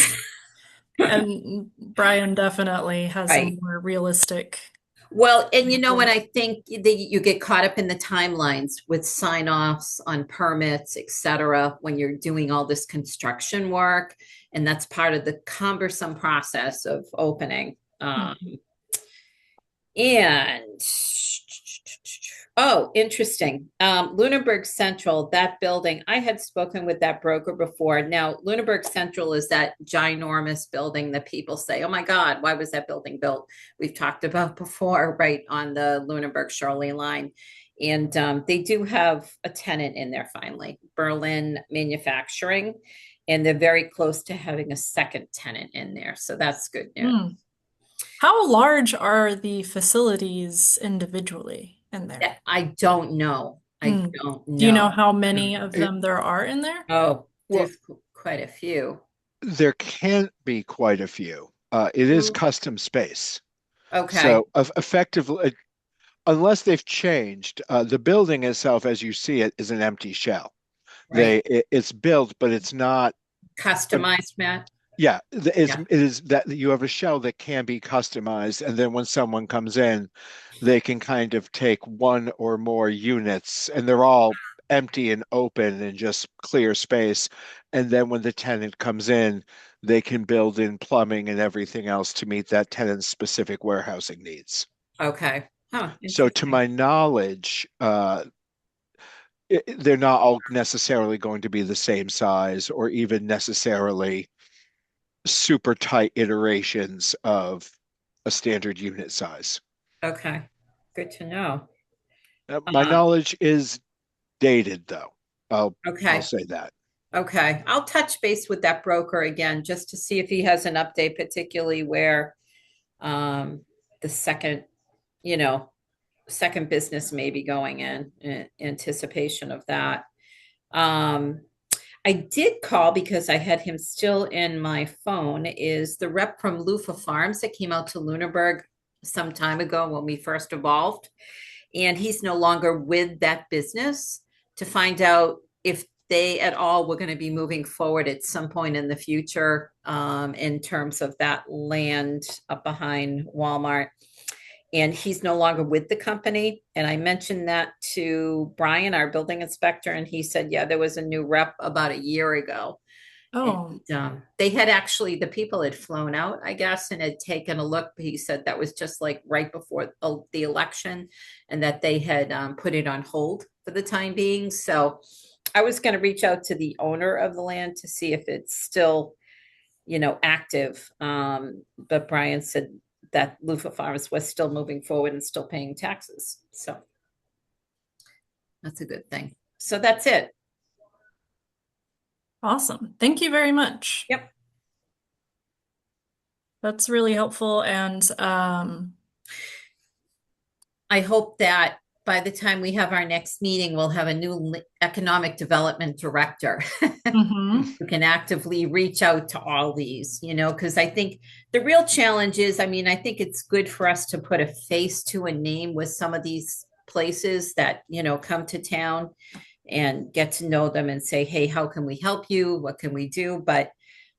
and Brian definitely has a Right. more realistic. Well, and what I think that you get caught up in the timelines with sign-offs on permits, et cetera, when you're doing all this construction work, and that's part of the cumbersome process of opening. And oh, interesting. Lunenburg Central, that building, I had spoken with that broker before. Now, Lunenburg Central is that ginormous building that people say, oh my God, why was that building built? We've talked about before, right on the Lunenburg-Shirley line. And they do have a tenant in there finally, Berlin Manufacturing, and they're very close to having a second tenant in there. So that's good news. How large are the facilities individually in there? I don't know. I don't know. Do you know how many of them there are in there? Oh, Well, there's quite a few. there can't be quite a few. It is custom space. Okay. So effectively, unless they've changed, the building itself, as you see it, is an empty shell. Right. It's built, but it's not Customized, Matt. Yeah, it is that you have a shell that can be customized, and then when someone comes in, they can kind of take one or more units, and they're all empty and open and just clear space. And then when the tenant comes in, they can build in plumbing and everything else to meet that tenant's specific warehousing needs. Okay. Huh, So, to my knowledge, they're not all necessarily going to be the same size or even necessarily super tight iterations of a standard unit size. Okay. Good to know. My knowledge is dated, though. I'll Okay. say that. Okay. I'll touch base with that broker again just to see if he has an update, particularly where the second business may be going in anticipation of that. I did call because I had him still in my phone, is the rep from Lufa Farms that came out to Lunenburg some time ago when we first evolved. And he's no longer with that business, to find out if they at all were going to be moving forward at some point in the future in terms of that land up behind Walmart. And he's no longer with the company. And I mentioned that to Brian, our building inspector, and he said, yeah, there was a new rep about a year ago. Oh, And, they had actually, the people had flown out, I guess, and had taken a look. But he said that was just like right before the election, and that they had put it on hold for the time being. So I was going to reach out to the owner of the land to see if it's still, active. But Brian said that Lufa Farms was still moving forward and still paying taxes. So that's a good thing. So that's it. awesome. Thank you very much. Yep. That's really helpful. And I hope that by the time we have our next meeting, we'll have a new economic development director who can actively reach out to all these, because I think the real challenge is, I think it's good for us to put a face to a name with some of these places that, come to town, and get to know them and say, hey, how can we help you? What can we do? But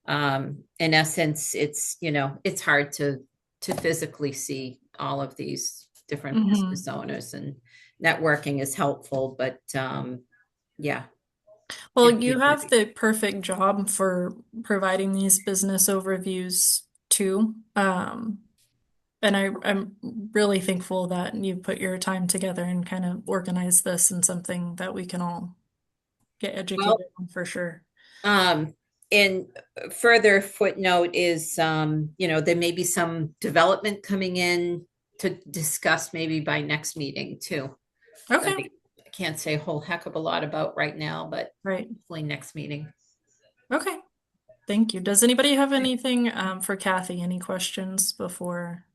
in essence, it's, it's hard to physically see all of these different business owners, and networking is helpful, but yeah. Well, you have the perfect job for providing these business overviews too. And I'm really thankful that you put your time together and kind of organize this in something that we can all get educated on for sure. And further footnote is, there may be some development coming in to discuss maybe by next meeting too. Okay, I can't say a whole heck of a lot about right now, but right. hopefully next meeting. Okay, thank you. Does anybody have anything for Kathy? Any questions before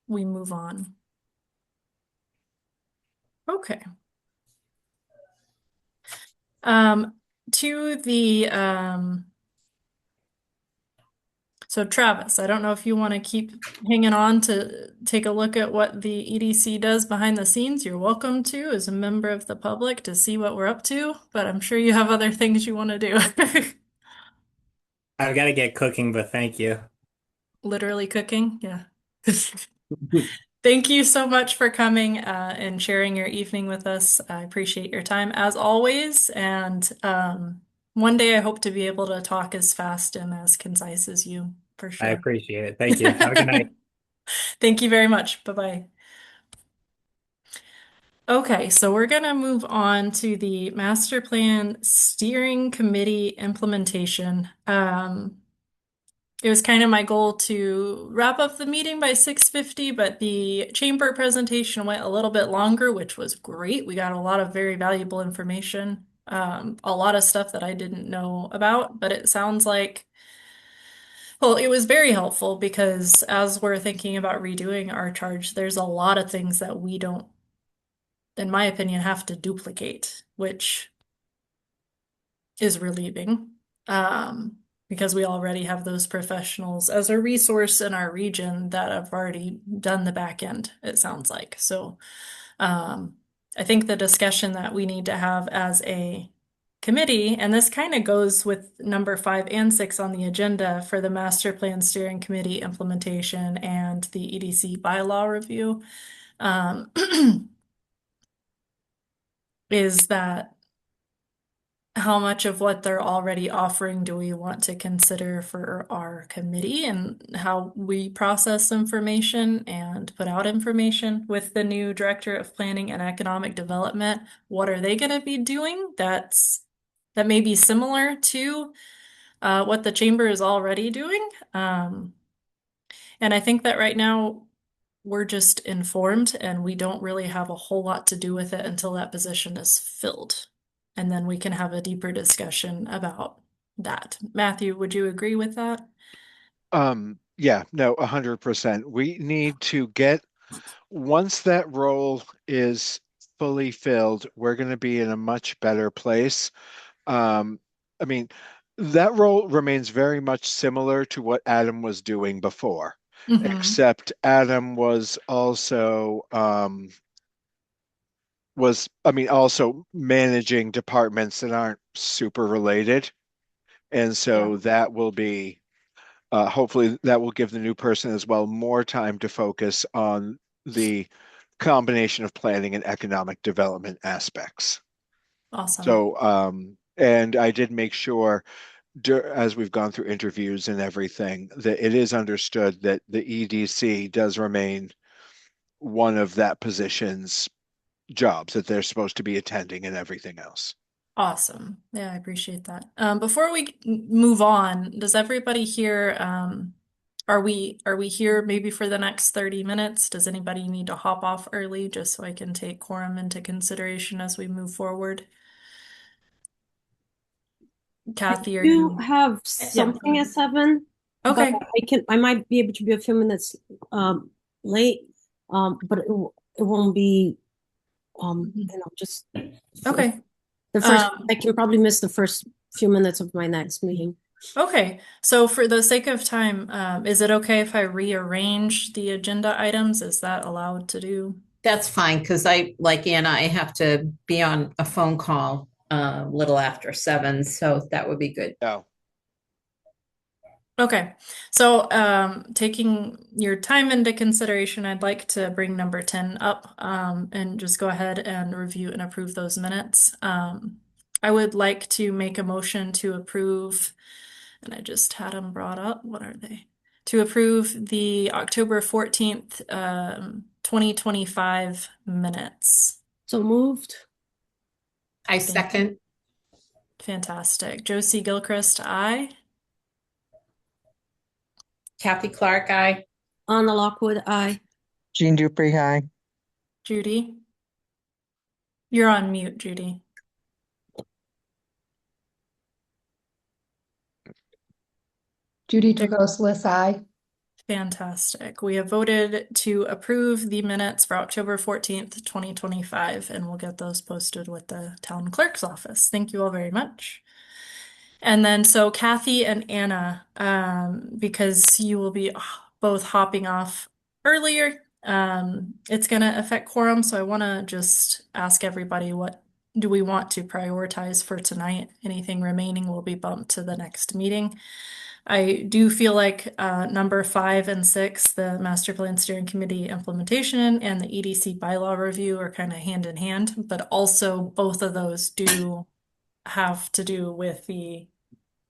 we move on? Okay. To the so Travis, I don't know if you want to keep hanging on to take a look at what the EDC does behind the scenes. You're welcome to as a member of the public to see what we're up to, but I'm sure you have other things you want to do. I've got to get cooking, but thank you. Literally cooking, yeah. Thank you so much for coming and sharing your evening with us. I appreciate your time as always. And one day I hope to be able to talk as fast and as concise as you, for I sure. appreciate it. Thank you. Have a good night. Thank you very much. Bye-bye. Okay, so we're going to move on to the Master Plan Steering Committee implementation. It was kind of my goal to wrap up the meeting by 6:50, but the chamber presentation went a little bit longer, which was great. We got a lot of very valuable information, a lot of stuff that I didn't know about, but it sounds like, well, it was very helpful because as we're thinking about redoing our charge, there's a lot of things that we don't, in my opinion, have to duplicate, which is relieving. Because we already have those professionals as a resource in our region that have already done the back end, it sounds like. So I think the discussion that we need to have as a committee, and this kind of goes with number 5 and 6 on the agenda for the Master Plan Steering Committee implementation and the EDC bylaw review, is that how much of what they're already offering do we want to consider for our committee and how we process information and put out information with the new Director of Planning and Economic Development? What are they going to be doing that may be similar to what the chamber is already doing? And I think that right now we're just informed and we don't really have a whole lot to do with it until that position is filled. And then we can have a deeper discussion about that. Matthew, would you agree with that? Yeah, no, 100%. We need to get, once that role is fully filled, we're going to be in a much better place. I mean, that role remains very much similar to what Adam was doing before, except Adam was also also managing departments that aren't super related. And so that will be, hopefully that will give the new person as well more time to focus on the combination of planning and economic development aspects. Awesome. So, and I did make sure as we've gone through interviews and everything, that it is understood that the EDC does remain one of that position's jobs that they're supposed to be attending and everything else. Awesome. Yeah, I appreciate that. Before we move on, does everybody here, are we here maybe for the next 30 minutes? Does anybody need to hop off early just so I can take quorum into consideration as we move forward? Kathy, are You you? have something at 7. Okay. But I might be able to be a few minutes late. But it won't be just Okay. the first. I can probably miss the first few minutes of my next meeting. Okay, so for the sake of time, is it okay if I rearrange the agenda items? Is that allowed to do? That's fine, because like Anna, I have to be on a phone call a little after 7, so that would be good. No. Okay, so taking your time into consideration, I'd like to bring number 10 up and just go ahead and review and approve those minutes. I would like to make a motion to approve, and I just had them brought up. What are they? To approve the October 14th, 2025 minutes. So moved. I second. Fantastic. Josie Gilchrist, aye. Kathy Clark, aye. Anna Lockwood, aye. Jean Dupree, aye. Judy? You're on mute, Judy. Judy DeGrosalis, aye. Fantastic. We have voted to approve the minutes for October 14th, 2025, and we'll get those posted with the town clerk's office. Thank you all very much. And then, so Kathy and Anna, because you will be both hopping off earlier, it's going to affect quorum. So I want to just ask everybody, what do we want to prioritize for tonight? Anything remaining will be bumped to the next meeting. I do feel like number 5 and 6, the Master Plan Steering Committee implementation and the EDC bylaw review, are kind of hand in hand, but also both of those do have to do with the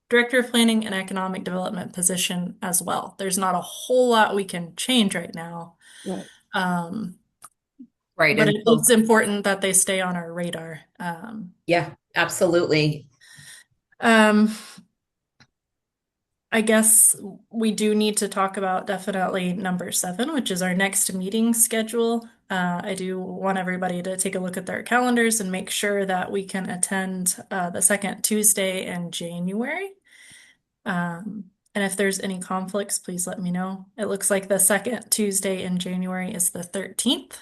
Director of Planning and Economic Development position as well. There's not a whole lot we can change right now. Right. Right. But And it's important that they stay on our radar. yeah, absolutely. I guess we do need to talk about definitely number 7, which is our next meeting schedule. I do want everybody to take a look at their calendars and make sure that we can attend the second Tuesday in January. And if there's any conflicts, please let me know. It looks like the second Tuesday in January is the 13th.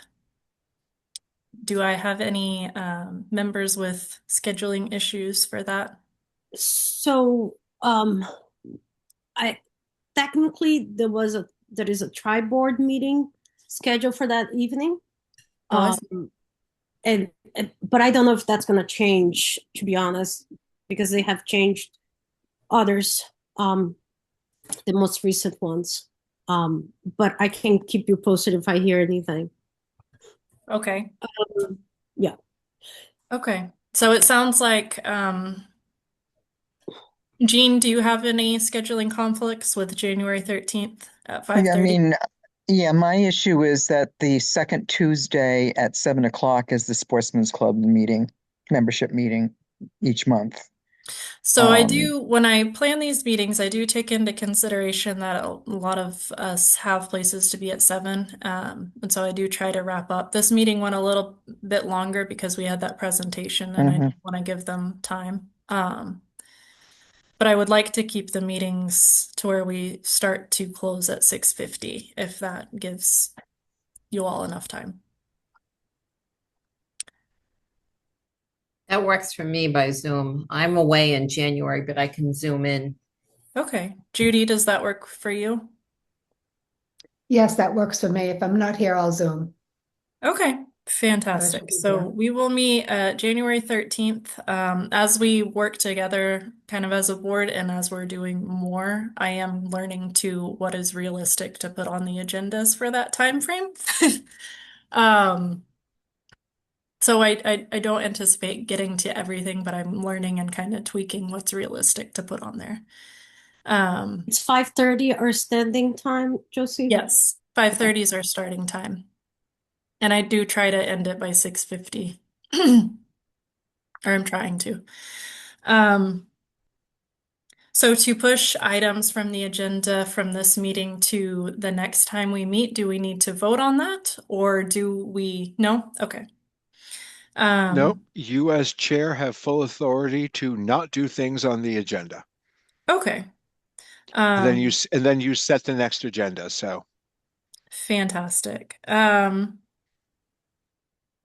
Do I have any members with scheduling issues for that? So, I technically there is a tri-board meeting scheduled for that evening. Oh, I see. But I don't know if that's going to change, to be honest, because they have changed others, the most recent ones. But I can keep you posted if I hear anything. Okay. Yeah. Okay. So it sounds like, Jean, do you have any scheduling conflicts with January 13th at 5:30? Yeah, I mean, yeah, my issue is that the second Tuesday at 7 o'clock is the Sportsman's Club membership meeting each month. So I do, when I plan these meetings, I do take into consideration that a lot of us have places to be at 7. And so I do try to wrap up. This meeting went a little bit longer because we had that presentation and I didn't want to give them time. But I would like to keep the meetings to where we start to close at 6:50, if that gives you all enough time. That works for me by Zoom. I'm away in January, but I can Zoom in. Okay. Judy, does that work for you? Yes, that works for me. If I'm not here, I'll Zoom. Okay. Fantastic. be So here. we will meet January 13th. As we work together kind of as a board and as we're doing more, I am learning to what is realistic to put on the agendas for that time frame. So I don't anticipate getting to everything, but I'm learning and kind of tweaking what's realistic to put on there. It's 5:30 our standing time, Josie? Yes, 5:30 is our starting time. And I do try to end it by 6:50. Or I'm trying to. So to push items from the agenda from this meeting to the next time we meet, do we need to vote on that? Or do we? No? Okay. No, you as chair have full authority to not do things on the agenda. Okay. And then you set the next agenda. So Fantastic.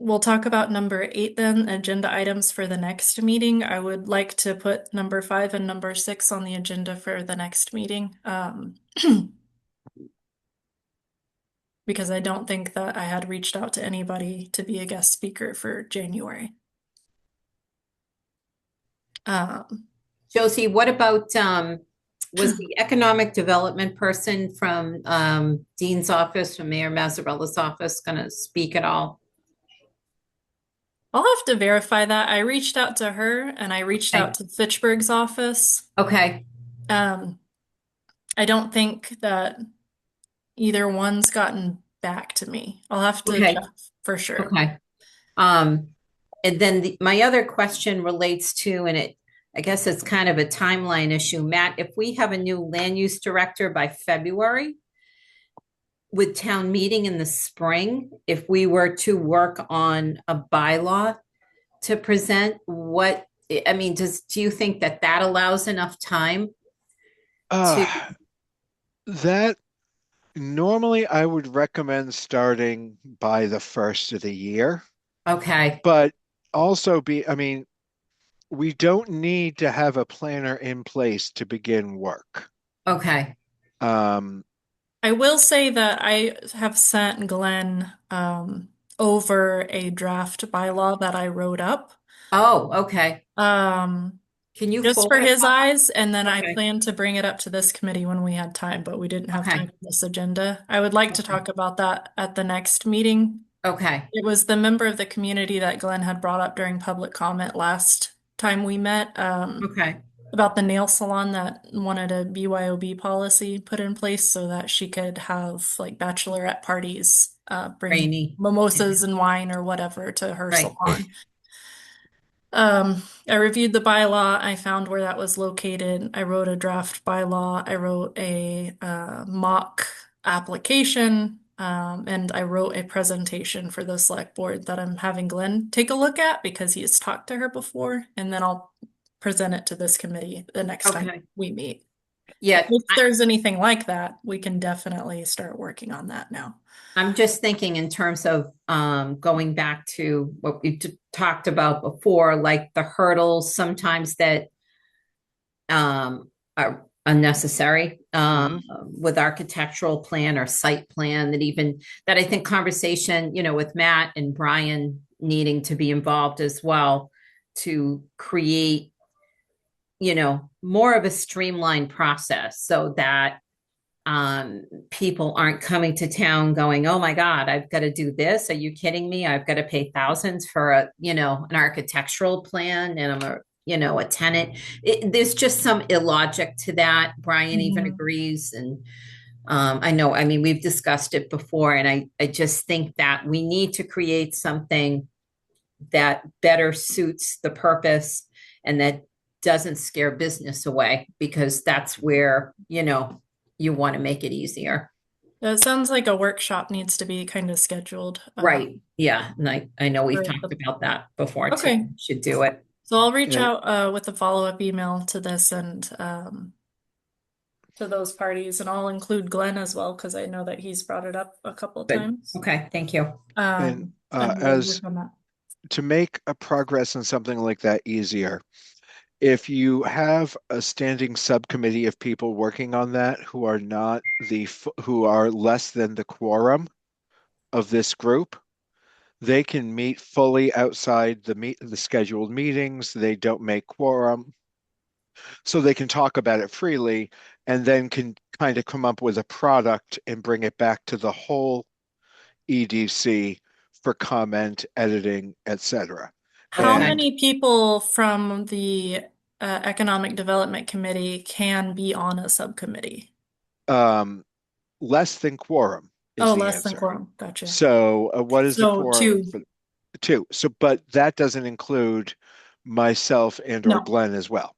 We'll talk about number 8 then, agenda items for the next meeting. I would like to put number 5 and number 6 on the agenda for the next meeting. Because I don't think that I had reached out to anybody to be a guest speaker for January. Josie, what about was the economic development person from Dean's office, from Mayor Mazzarella's office, going to speak at all? I'll have to verify that. I reached out to her and I reached out to Fitchburg's office. Okay. I don't think that either one's gotten back to me. I'll have to check for sure. Okay. And then my other question relates to, and I guess it's kind of a timeline issue. Matt, if we have a new land use director by February, with town meeting in the spring, if we were to work on a bylaw to present, what, I mean, do you think that that allows enough time to, That normally I would recommend starting by the first of the year, okay, but also I mean, we don't need to have a planner in place to begin work. okay, Um, I will say that I have sent Glenn over a draft bylaw that I wrote up. oh, okay. Um, Can you just for forward his that? eyes, and then I Okay. plan to bring it up to this committee when we had time, but we didn't have Okay. time for this agenda. I would like to Okay. talk about that at the next meeting. Okay, It was the member of the community that Glenn had brought up during public comment last time we met, okay, about the nail salon that wanted a BYOB policy put in place so that she could have like bachelorette parties, bring rainy, mimosas and wine or whatever to her right, salon. I reviewed the bylaw. I found where that was located. I wrote a draft bylaw. I wrote a mock application, and I wrote a presentation for the select board that I'm having Glenn take a look at because he has talked to her before, and then I'll present it to this committee the next time okay. we meet. Yeah, If there's anything like that, we can definitely start working on that now. I'm just thinking in terms of going back to what we talked about before, like the hurdles sometimes that are unnecessary with architectural plan or site plan, that I think conversation, with Matt and Brian needing to be involved as well to create, more of a streamlined process so that people aren't coming to town going, oh my God, I've got to do this. Are you kidding me? I've got to pay thousands for an architectural plan and I'm a tenant. There's just some illogic to that. Brian even agrees. And I know, I mean, we've discussed it before, and I just think that we need to create something that better suits the purpose and that doesn't scare business away, because that's where, you want to make it easier. It sounds like a workshop needs to be kind of scheduled. Right. Yeah. And I know we've Right. talked about that before too. Okay. Should do it. So I'll reach Yeah. out with a follow-up email to this and to those parties, and I'll include Glenn as well because I know that he's brought it up a couple of Good. times. Okay. Thank you. And And we'll as work on that. to make a progress on something like that easier, if you have a standing subcommittee of people working on that who are not who are less than the quorum of this group, they can meet fully outside the scheduled meetings. They don't make quorum, so they can talk about it freely, and then can kind of come up with a product and bring it back to the whole EDC for comment, editing, etc. How And many people from the Economic Development Committee can be on a subcommittee? less than quorum is Oh, the less than answer. quorum. Gotcha. So what is the So quorum two. for two? So, but that doesn't include myself and or No. Glenn as well.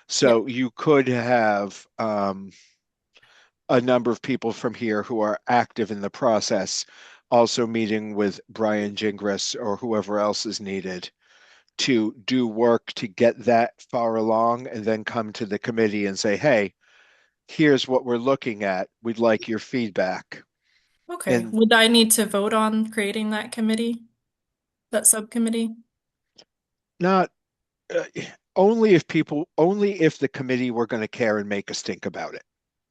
So you could have a number of people from here who are active in the process, also meeting with Brian Gingras or whoever else is needed to do work to get that far along, and then come to the committee and say, hey, here's what we're looking at. We'd like your feedback. Okay. And Would I need to vote on creating that committee? That subcommittee? not only if the committee were going to care and make a stink about it.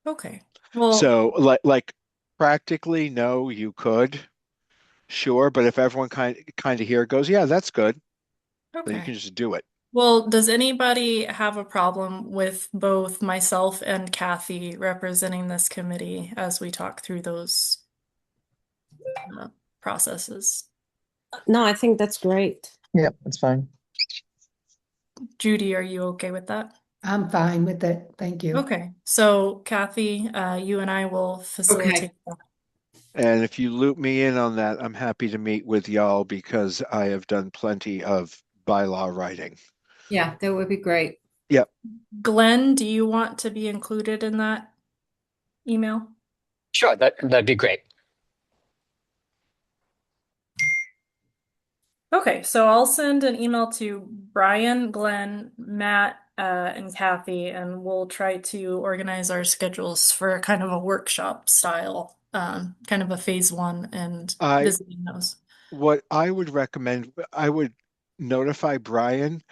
Okay. Well, So like practically, no, you could, sure, but if everyone kind of here goes, yeah, that's good, then you okay. can just do it. Well, does anybody have a problem with both myself and Kathy representing this committee as we talk through those processes? No, I think that's great. Yep, that's fine. Judy, are you okay with that? I'm fine with it. Thank you. Okay. So Kathy, you and I will facilitate that. And if you loop me in on that, I'm happy to meet with y'all because I have done plenty of bylaw writing. Yeah, that would be great. Yep. Glenn, do you want to be included in that email? Sure, that'd be great. Okay, so I'll send an email to Brian, Glenn, Matt, and Kathy, and we'll try to organize our schedules for kind of a workshop style, kind of a phase one and I visiting those. what I would recommend, I would notify Brian,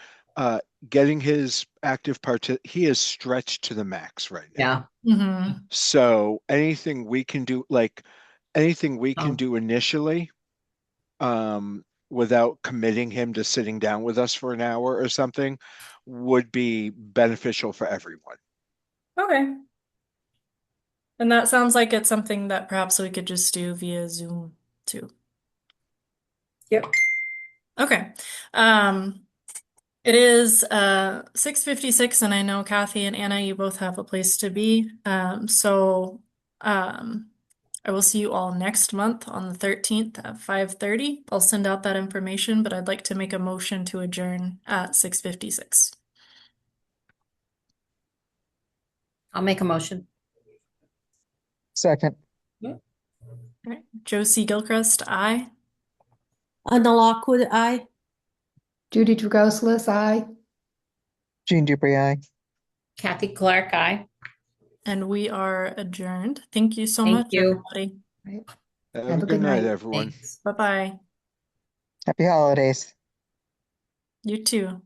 getting his active he is stretched to the max right now. Yeah. Mm-hmm. So anything we can do, like anything we can Oh. do initially, without committing him to sitting down with us for an hour or something, would be beneficial for everyone. Okay. And that sounds like it's something that perhaps we could just do via Zoom too. Yep. Okay. It is 6:56, and I know Kathy and Anna, you both have a place to be. I will see you all next month on the 13th at 5:30. I'll send out that information, but I'd like to make a motion to adjourn at 6:56. I'll make a motion. Second, All right. Josie Gilchrist, aye. Anna Lockwood, aye. Judy Dragosalis, aye. Jean Dupree, aye. Kathy Clark, aye. And we are adjourned. Thank you so Thank much, you. everybody. Have a good night, everyone. Thanks. Bye-bye. Happy holidays. You too.